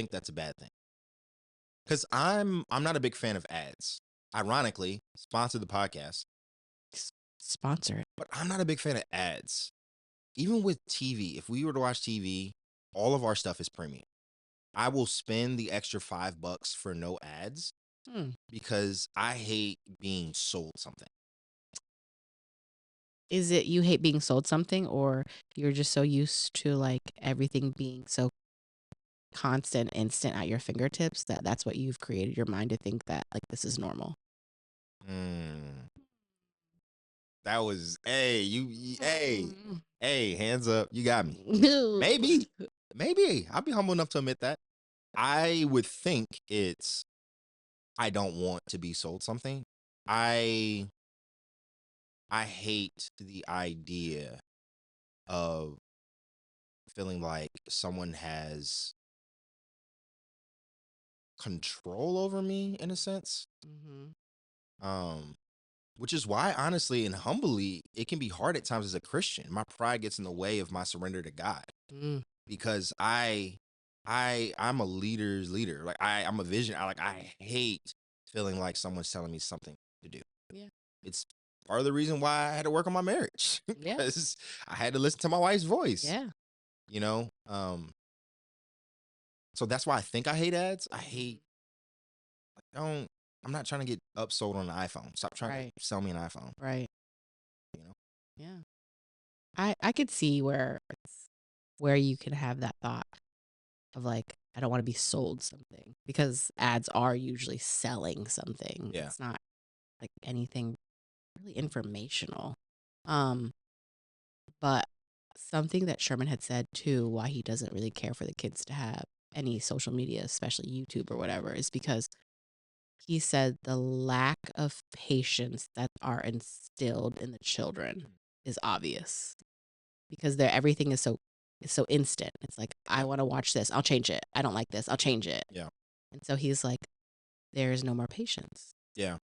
that's a bad thing. Because I'm not a big fan of ads. Ironically, sponsor the podcast. Sponsor it. But I'm not a big fan of ads. Even with TV, if we were to watch TV, all of our stuff is premium. I will spend the extra $5 for no ads because I hate being sold something. Is it you hate being sold something, or you're just so used to like everything being so constant, instant at your fingertips that that's what you've created your mind to think that like this is normal? That was, hey, hands up. You got me. Maybe. I'll be humble enough to admit that. I would think I don't want to be sold something. I hate the idea of feeling like someone has control over me in a sense. Which is why, honestly and humbly, it can be hard at times as a Christian. My pride gets in the way of my surrender to God because I'm a leader's leader. Like I'm a vision. I hate feeling like someone's telling me something to do. Yeah. It's part of the reason why I had to work on my marriage. Yeah. Because I had to listen to my wife's voice. Yeah. You know? So that's why I think I hate ads. I hate, I'm not trying to get upsold on an iPhone. Stop trying Right. to sell me an iPhone. Right. You know? Yeah. I could see where you can have that thought of like, I don't want to be sold something, because ads are usually selling something. Yeah. It's not like anything really informational. But something that Sherman had said too, why he doesn't really care for the kids to have any social media, especially YouTube or whatever, is because he said the lack of patience that are instilled in the children is obvious, because everything is so instant. It's like, I want to watch this, I'll change it. I don't like this, I'll change it. Yeah. And so he's like, there's no more patience. Yeah.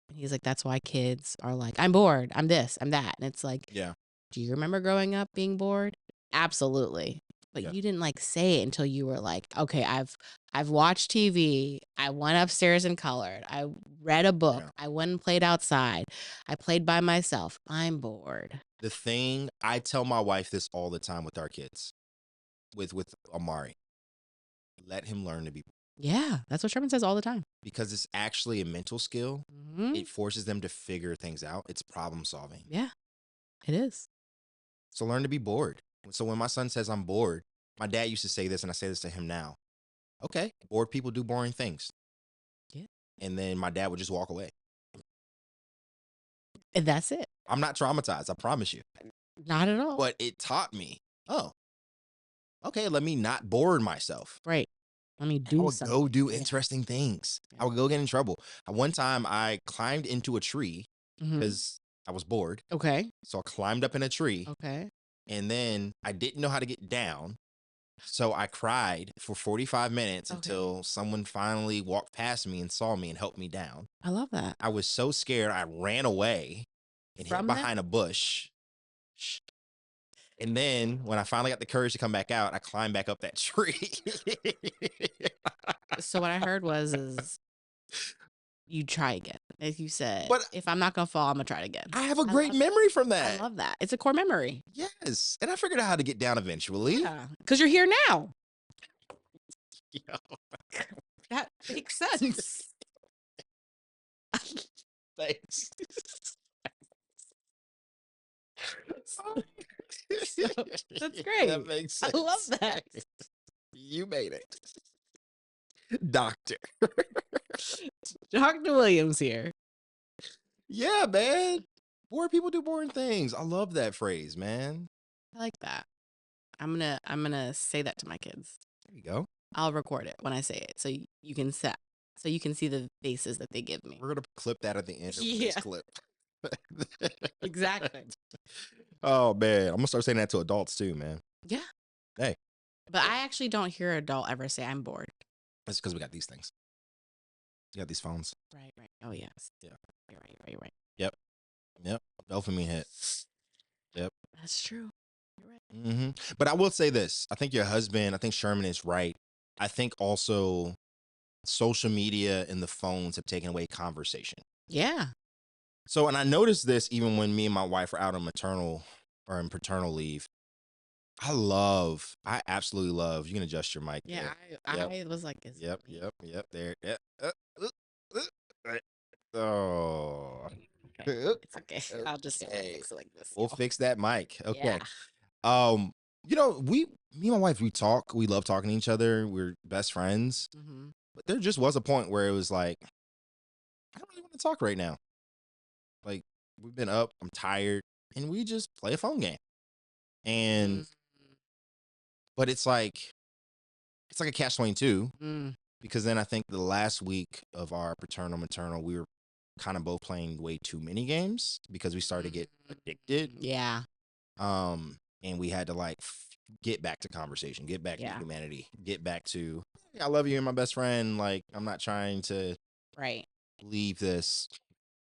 And he's like, that's why kids are like, I'm bored, I'm this, I'm that. And it's like, Yeah. do you remember growing up being bored? Absolutely. But Yeah. you didn't like say it until you were like, okay, I've watched TV. I went upstairs and colored. I read a book. Yeah. I went and played outside. I played by myself. I'm bored. The thing, I tell my wife this all the time with our kids, with Amari. Let him learn to be, Yeah, that's what Sherman says all the time. because it's actually a mental skill. Mm-hmm. It forces them to figure things out. It's problem solving. Yeah, it is. So learn to be bored. So when my son says I'm bored, my dad used to say this, and I say this to him now. Okay, bored people do boring things. Yeah. And then my dad would just walk away. And that's it. I'm not traumatized, I promise you. Not at all. But it taught me, oh, okay, let me not bore myself. Right. Let me I do would something. go do Yeah. interesting things. Yeah. I would go get in trouble. One time I climbed into a tree Mhm. because I was bored. Okay. So I climbed up in a tree, Okay. and then I didn't know how to get down. So I cried for 45 minutes Okay. until someone finally walked past me and saw me and helped me down. I love that. I was so scared, I ran away and hid From that? behind a bush. And then when I finally got the courage to come back out, I climbed back up that tree. So what I heard is you try again. As you said, But if I'm not gonna fall, I'm gonna try it again. I have a I great love memory from I that. love that. It's a core memory. Yes. And I figured out how to get down eventually. Yeah, because you're here now. Yo. That makes sense. Thanks. So, that's great. That makes sense. I love that. You made it. Doctor. Dr. Williams here. Yeah, man. Bored people do boring things. I love that phrase, man. I like that. I'm gonna say that to my kids. There you go. I'll record it when I say it, so you can see the faces that they give me. We're gonna clip that at the end of this Yeah. clip. Exactly. Oh man, I'm gonna start saying that to adults too, man. Yeah. Hey. But I actually don't hear an adult ever say I'm bored. That's because we got these things. You got these phones. Right. Oh yes. Yeah. You're right. Yep. Dopamine hit. Yep. That's true. You're right. Mm-hmm. But I will say this. I think I think Sherman is right. I think also social media and the phones have taken away conversation. Yeah. So, and I noticed this even when me and my wife are out on paternal leave. I absolutely love, you can adjust your mic. Yeah. there. I was like, is it me? Yep, there. Oh. Okay. It's okay. I'll just Okay. fix it like this. We'll y'all. fix that mic. Okay. Yeah. You know, me and my wife, we love talking to each other. We're best friends. Mm-hmm. But there just was a point where it was like, I don't really want to talk right now. Like, we've been up, I'm tired, and we just play a phone game. And but it's like a catch-22, because then I think the last week of our paternal maternal, we were kind of both playing way too many games because we started to get addicted. Yeah. And we had to like get back to conversation, get back to Yeah. humanity, get back to, I love you, you're my best friend. Like, I'm not trying to Right. leave this,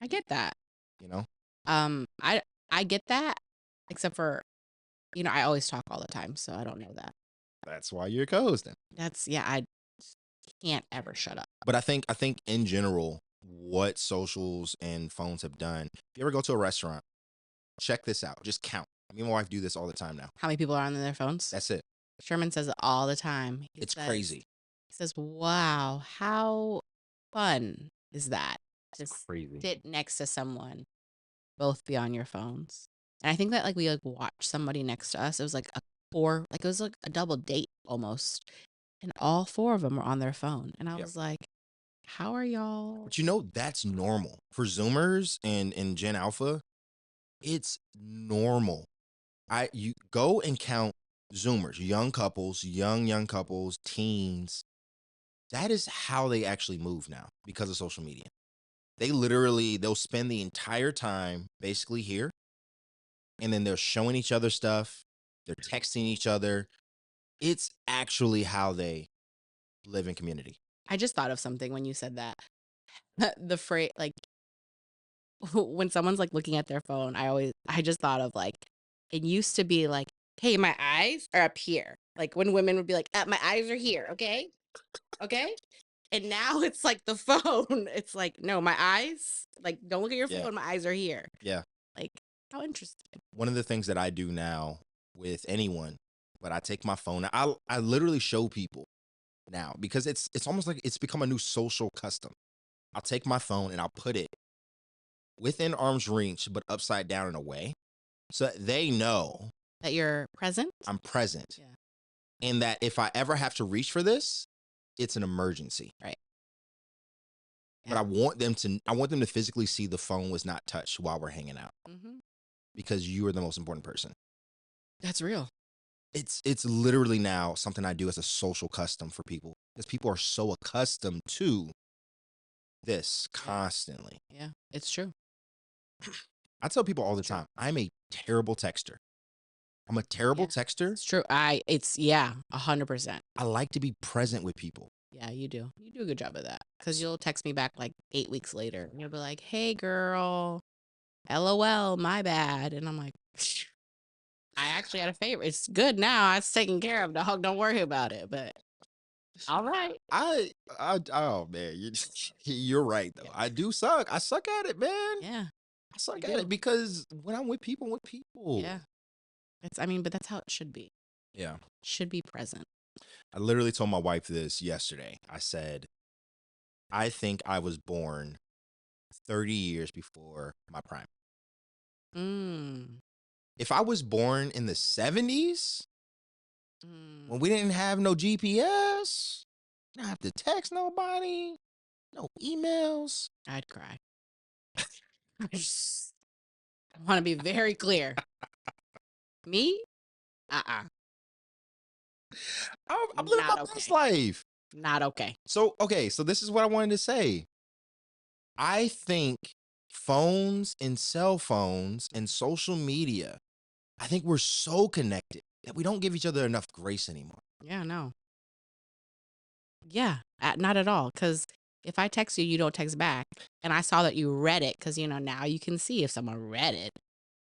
I get that. you know? I get that, except for, I always talk all the time, so I don't know that. That's why you're co-hosting. I can't ever shut up. But I think in general, what socials and phones have done. If you ever go to a restaurant, check this out. Just count. Me and my wife do this all the time now. How many people are on their phones? That's it. Sherman says it all the time. It's crazy. He says, wow, how fun is that? It's Just crazy. sit next to someone, both be on your phones. And I think that like we like watched somebody next to us. It was like it was like a double date almost. And all four of them were on their phone. And I Yep. was like, how are y'all? But you know, that's normal. For Zoomers and Gen Alpha, it's normal. You go and count Zoomers, young couples, young couples, teens. That is how they actually move now because of social media. They'll spend the entire time basically here, and then they're showing each other stuff. They're texting each other. It's actually how they live in community. I just thought of something when you said that. The phrase, like, when someone's like looking at their phone, I just thought of like, it used to be like, hey, my eyes are up here. Like when women would be like, my eyes are here. Okay. Okay. And now it's like the phone. It's like, no, my eyes, like, don't look at your Yeah. phone. My eyes are here. Yeah. Like, how interesting. One of the things that I do now with anyone, but I take my phone. I literally show people now because it's almost like it's become a new social custom. I'll take my phone and I'll put it within arm's reach, but upside down in a way, so that they know That you're present. I'm present. Yeah. And that if I ever have to reach for this, it's an emergency. Right. But I want them to physically see the phone was not touched while we're hanging out, because you are the most important person. That's real. It's literally now something I do as a social custom for people, because people are so accustomed to this constantly. Yeah, it's true. I tell people all the time, I'm a terrible texter. I'm a terrible texter. It's true. 100%. I like to be present with people. Yeah, you do. You do a good job of that. Because you'll text me back like 8 weeks later. And you'll be like, hey, girl, LOL, my bad. And I'm like, I actually had a favor. It's good now. It's taken care of, dog. Don't worry about it. But all right. Oh man, you're right though. I do suck. I suck at it, man. Yeah. I suck You at do. it because when I'm with people, Yeah. But that's how it should be. Yeah. Should be present. I literally told my wife this yesterday. I said, I think I was born 30 years before my prime. If I was born in the 70s, when we didn't have no GPS, not have to text nobody, no emails, I'd cry. I want to be very clear. Me? I'm living my best life. Not okay. So this is what I wanted to say. I think phones and cell phones and social media, I think we're so connected that we don't give each other enough grace anymore. Yeah, no. Yeah, not at all. Because if I text you, you don't text back. And I saw that you read it because, now you can see if someone read it.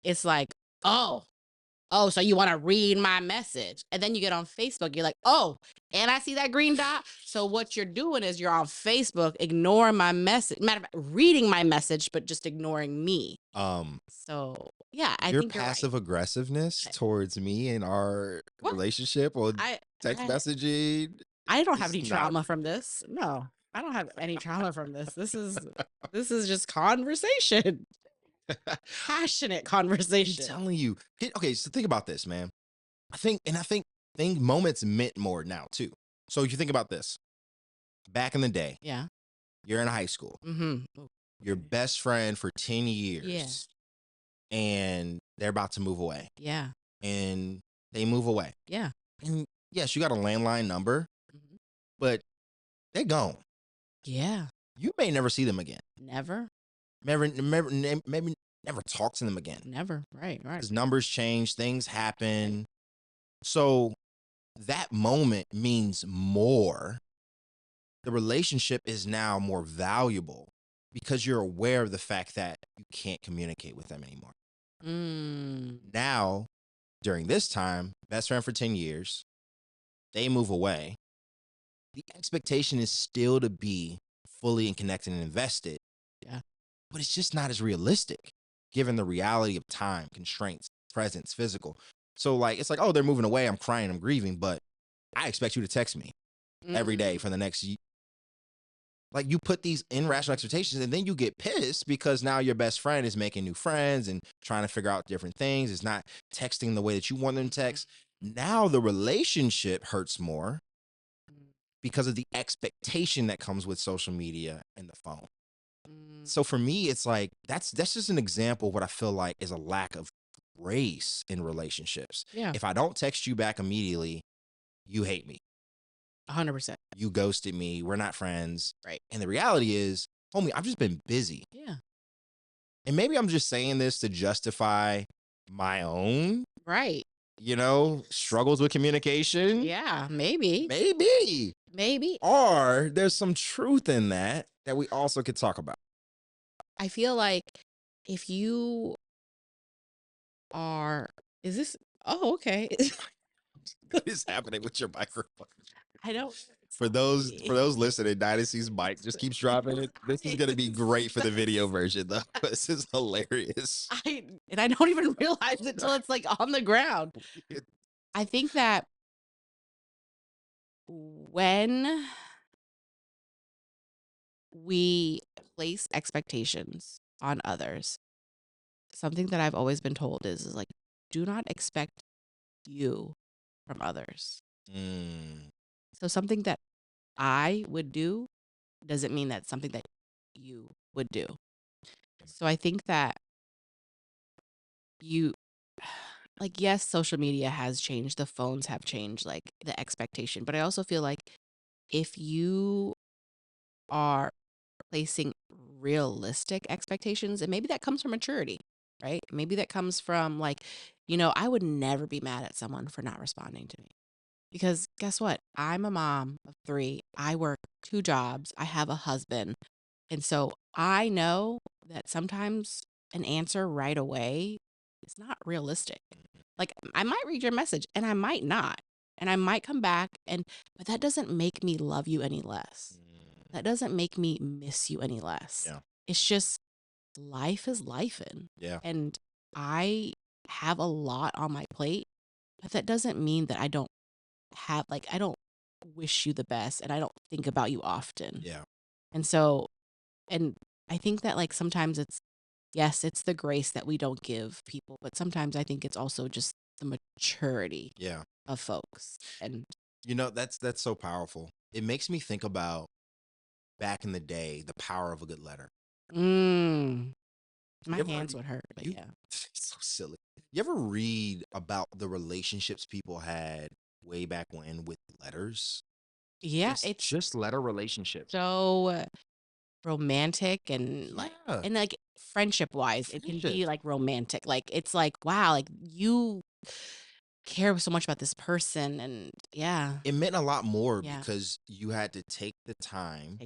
It's like, oh, so you want to read my message. And then you get on Facebook. You're like, oh, and I see that green dot. So what you're doing is you're on Facebook, ignoring my message. Matter of fact, reading my message, but just ignoring me. So, yeah, I think your passive aggressiveness towards me and our relationship or text messaging. I don't have any trauma from this. No, I don't have any trauma from this. This is just conversation. Passionate conversation. I'm telling you. Okay, so think about this, man. I think moments meant more now too. So if you think about this, back in the day, yeah, you're in high school. Your best friend for 10 years, and they're about to move away. Yeah, and they move away. Yeah, and yes, you got a landline number, but they're gone. Yeah, You may never see them again. never, Maybe never talk to them again. never. Right. Because numbers change, things happen. So that moment means more. The relationship is now more valuable because you're aware of the fact that you can't communicate with them anymore. Now, during this time, best friend for 10 years, they move away. The expectation is still to be fully and connected and invested. Yeah. But it's just not as realistic given the reality of time, constraints, presence, physical. So like, it's like, oh, they're moving away. I'm crying, I'm grieving, but I expect you to text me every day for the next like you put these irrational expectations and then you get pissed because now your best friend is making new friends and trying to figure out different things. It's not texting the way that you want them to text. Now the relationship hurts more because of the expectation that comes with social media and the phone. So for me, it's like, that's just an example of what I feel like is a lack of grace in relationships. Yeah. If I don't text you back immediately, you hate me. 100%. You ghosted me. We're not friends. Right. And the reality is, homie, I've just been busy. Yeah. And maybe I'm just saying this to justify my own, Right. struggles with communication. Yeah. Maybe. Maybe. Or there's some truth in that we also could talk about. I feel like if you is this, oh, okay. What is happening with your microphone? I don't. For those listening, Dynasty's mic just keeps dropping it. This is gonna be great for the video version, though. This is hilarious. I don't even realize it till it's like on the ground. I think that when we place expectations on others, something that I've always been told is like, do not expect you from others. So something that I would do doesn't mean that's something that you would do. So I think that like, yes, social media has changed, the phones have changed, like the expectation, but I also feel like if you are placing realistic expectations, and maybe that comes from maturity, right? Maybe that comes from like, I would never be mad at someone for not responding to me. Because guess what? I'm a mom of 3. I work 2 jobs. I have a husband. And so I know that sometimes an answer right away is not realistic. Like I might read your message and I might not. And I might come back but that doesn't make me love you any less. That doesn't make me miss you any less. Yeah. It's just life is lifing. Yeah. And I have a lot on my plate, but that doesn't mean that I don't wish you the best and I don't think about you often. Yeah. And so, and I think that like sometimes it's the grace that we don't give people, but sometimes I think it's also just the maturity of folks. And that's so powerful. It makes me think about back in the day, the power of a good letter. My hands would hurt, but yeah. It's so silly. You ever read about the relationships people had way back when with letters? Yeah, it's just letter relationships. So romantic and like friendship wise, it can be like romantic. Like it's like, wow, like you care so much about this person, and yeah, it meant a lot more because you had to take the time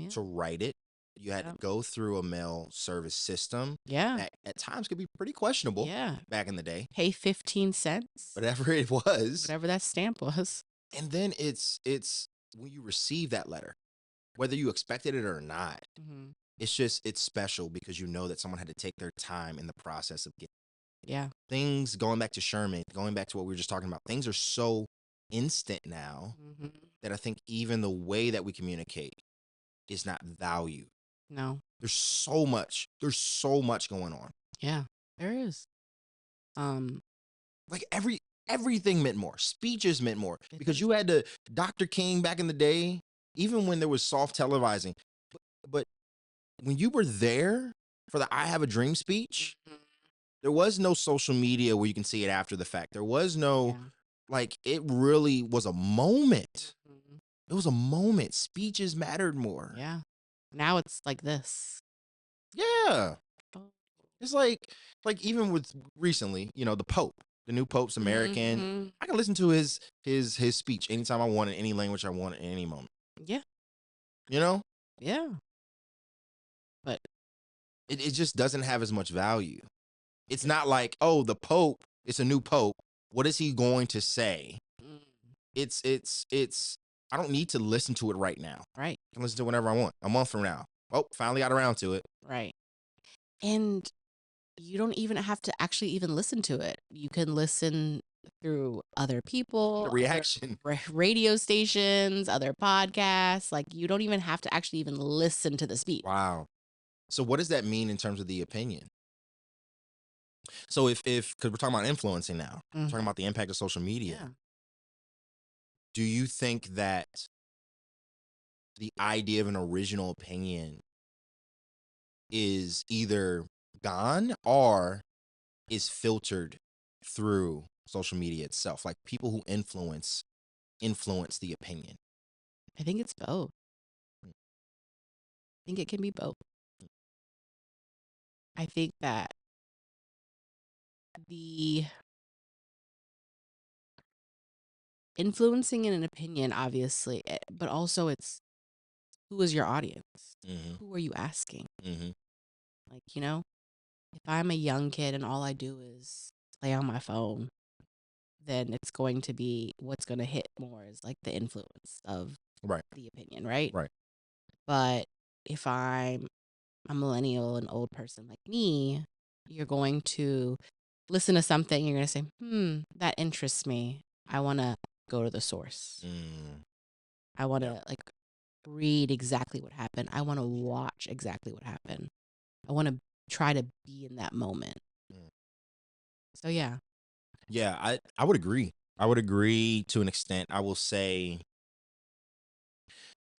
to write it. You had to go through a mail service system that at times could be pretty questionable back in the day. Pay 15 cents, whatever it was, whatever that stamp was. And then it's when you receive that letter, whether you expected it or not, it's special because you know that someone had to take their time in the process of getting things. Going back to Sherman, going back to what we were just talking about, things are so instant now that I think even the way that we communicate is not valued. No, there's so much going on. Yeah, there is. Like everything meant more. Speeches meant more because you had to Dr. King back in the day, even when there was soft televising. But when you were there for the I Have a Dream speech, there was no social media where you can see it after the fact. There was no, like, it really was a moment. It was a moment. Speeches mattered more. Yeah. Now it's like this. Yeah. It's like even with recently, the Pope. The new Pope's American. I can listen to his speech anytime I want in any language I want at any moment. Yeah. Yeah. But it just doesn't have as much value. It's not like, oh, the Pope, it's a new Pope. What is he going to say? It's I don't need to listen to it right now. Right. I can listen to it whenever I want. A month from now. Oh, finally got around to it. Right. And you don't even have to actually even listen to it. You can listen through other people, The reaction. radio stations, other podcasts. Like, you don't even have to actually even listen to the speech. Wow. So what does that mean in terms of the opinion? So if because we're talking about influencing now, we're talking about the impact of social media. Yeah. Do you think that the idea of an original opinion is either gone or is filtered through social media itself? Like people who influence the opinion. I think it's both. I think it can be both. I think that the influencing in an opinion, obviously, but also it's who is your audience? Mm-hmm. Who are you asking? Mm-hmm. Like, if I'm a young kid and all I do is play on my phone, then it's going to be what's going to hit more is like the influence of Right. the opinion, right? Right. But if I'm a millennial, an old person like me, you're going to listen to something, you're going to say, that interests me. I want to go to the source. I want to read exactly what happened. I want to watch exactly what happened. I want to try to be in that moment. So yeah. Yeah, I would agree. I would agree to an extent. I will say,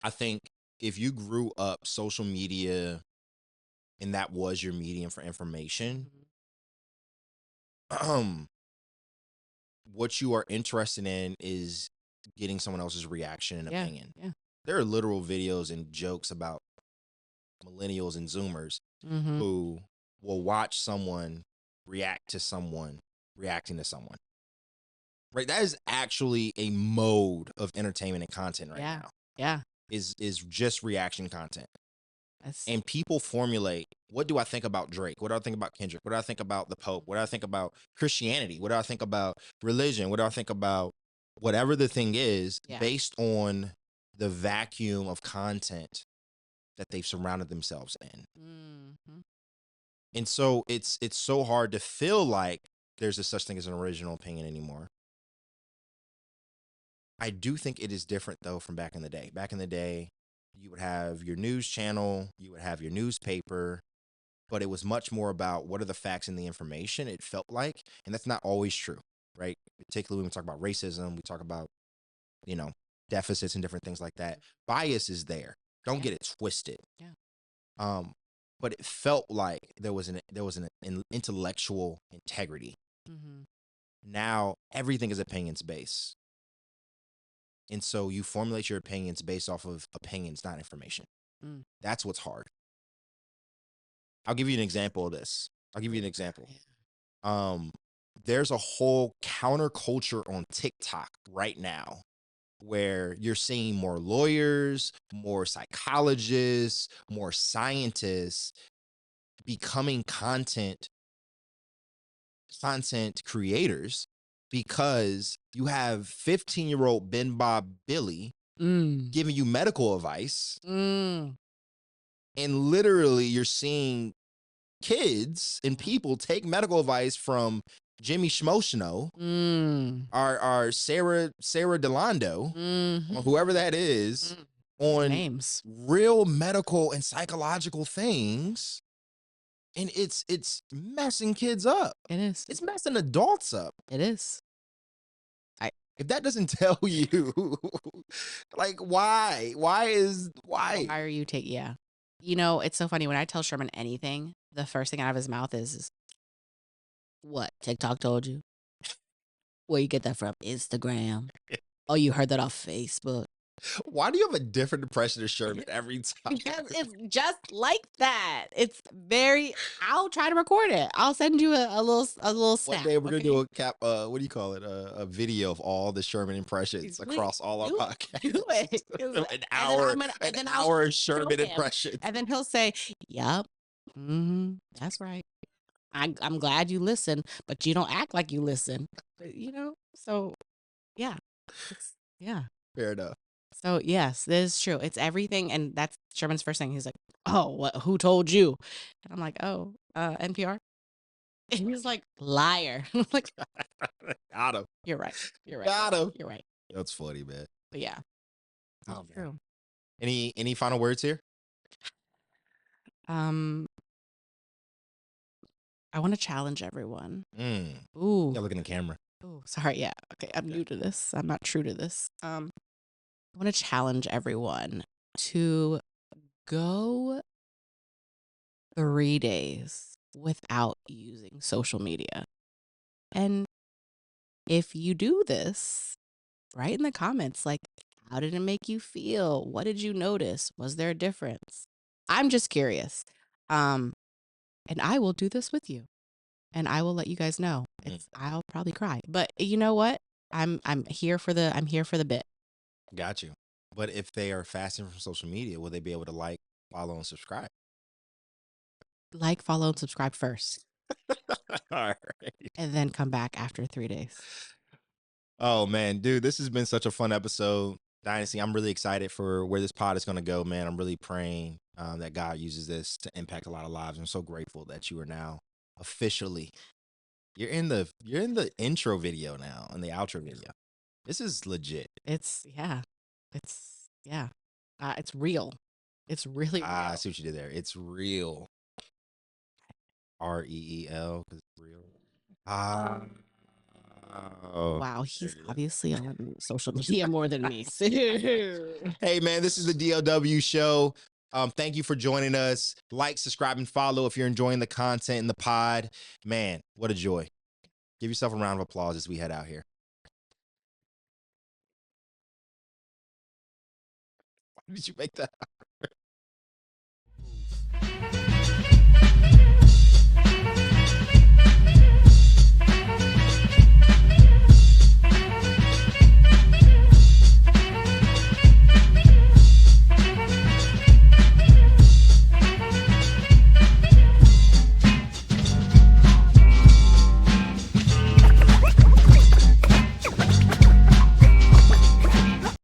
I think if you grew up social media and that was your medium for information, what you are interested in is getting someone else's reaction and opinion. Yeah. There are literal videos and jokes about millennials and Zoomers who will watch someone react to someone reacting to someone. Right? That is actually a mode of entertainment and content right now. Yeah. Is just reaction content. That's, And people formulate, what do I think about Drake? What do I think about Kendrick? What do I think about the Pope? What do I think about Christianity? What do I think about religion? What do I think about whatever the thing is, based on the vacuum of content that they've surrounded themselves in. And so it's so hard to feel like there's a such thing as an original opinion anymore. I do think it is different though from back in the day. Back in the day, you would have your news channel, you would have your newspaper, but it was much more about what are the facts and the information, it felt like. And that's not always true, right? Particularly when we talk about racism, we talk about, deficits and different things like that. Bias is there. Don't get it twisted. Yeah. But it felt like there was an intellectual integrity. Now everything is opinions based. And so you formulate your opinions based off of opinions, not information. That's what's hard. I'll give you an example of this. There's a whole counterculture on TikTok right now where you're seeing more lawyers, more psychologists, more scientists becoming content creators because you have 15-year-old Ben Bob Billy giving you medical advice. And literally you're seeing kids and people take medical advice from Jimmy Schmoshino, our Sarah Delando, or whoever that is, on names, real medical and psychological things. And it's messing kids up. It is. It's messing adults up. It is. If that doesn't tell you, like, why are you taking? Yeah. It's so funny when I tell Sherman anything, the first thing out of his mouth is what TikTok told you. Where you get that from? Instagram. Oh, you heard that off Facebook. Why do you have a different impression of Sherman every time? Because it's just like that. It's very. I'll try to record it. I'll send you a little snap. One day we're gonna do a what do you call it? A video of all the Sherman impressions across all our podcasts. Do it. An hour of Sherman impressions. And then he'll say, "Yep, that's right. I'm glad you listen, but you don't act like you listen." So yeah, yeah. Fair enough. So yes, this is true. It's everything, and that's Sherman's first thing. He's like, "Oh, what? Who told you?" And I'm like, "Oh, NPR." And he's like, "Liar." I'm like, Got him. "You're right. You're right. Got him. You're right." That's funny, man. But yeah, it's Oh man. true. Any final words here? Um, I want to challenge everyone. Mm. Ooh, Yeah, look in the camera. ooh, sorry. Yeah, okay. I'm Okay. new to this. I'm not true to this. I want to challenge everyone to go 3 days without using social media. And if you do this, write in the comments, like, how did it make you feel? What did you notice? Was there a difference? I'm just curious. Um, and I will do this with you, and I will let you guys know. I'll probably cry, but you know what? I'm here for the bit. Got you. But if they are fasting from social media, will they be able to like, follow, and subscribe? Like, follow, and subscribe first, All right. and then come back after 3 days. Oh man, dude, this has been such a fun episode. Dynasty, I'm really excited for where this pod is going to go, man. I'm really praying that God uses this to impact a lot of lives. I'm so grateful that you are now officially you're in the intro video now and the outro video. This is legit. It's yeah, it's real. It's really I real. see what you did there. It's real. REEL because it's real. Ah. Oh, Wow, there he's you go. obviously on social media more than me. Hey man, this is the DLW show. Thank you for joining us. Like, subscribe, and follow if you're enjoying the content in the pod. Man, what a joy. Give yourself a round of applause as we head out here. Why did you make that?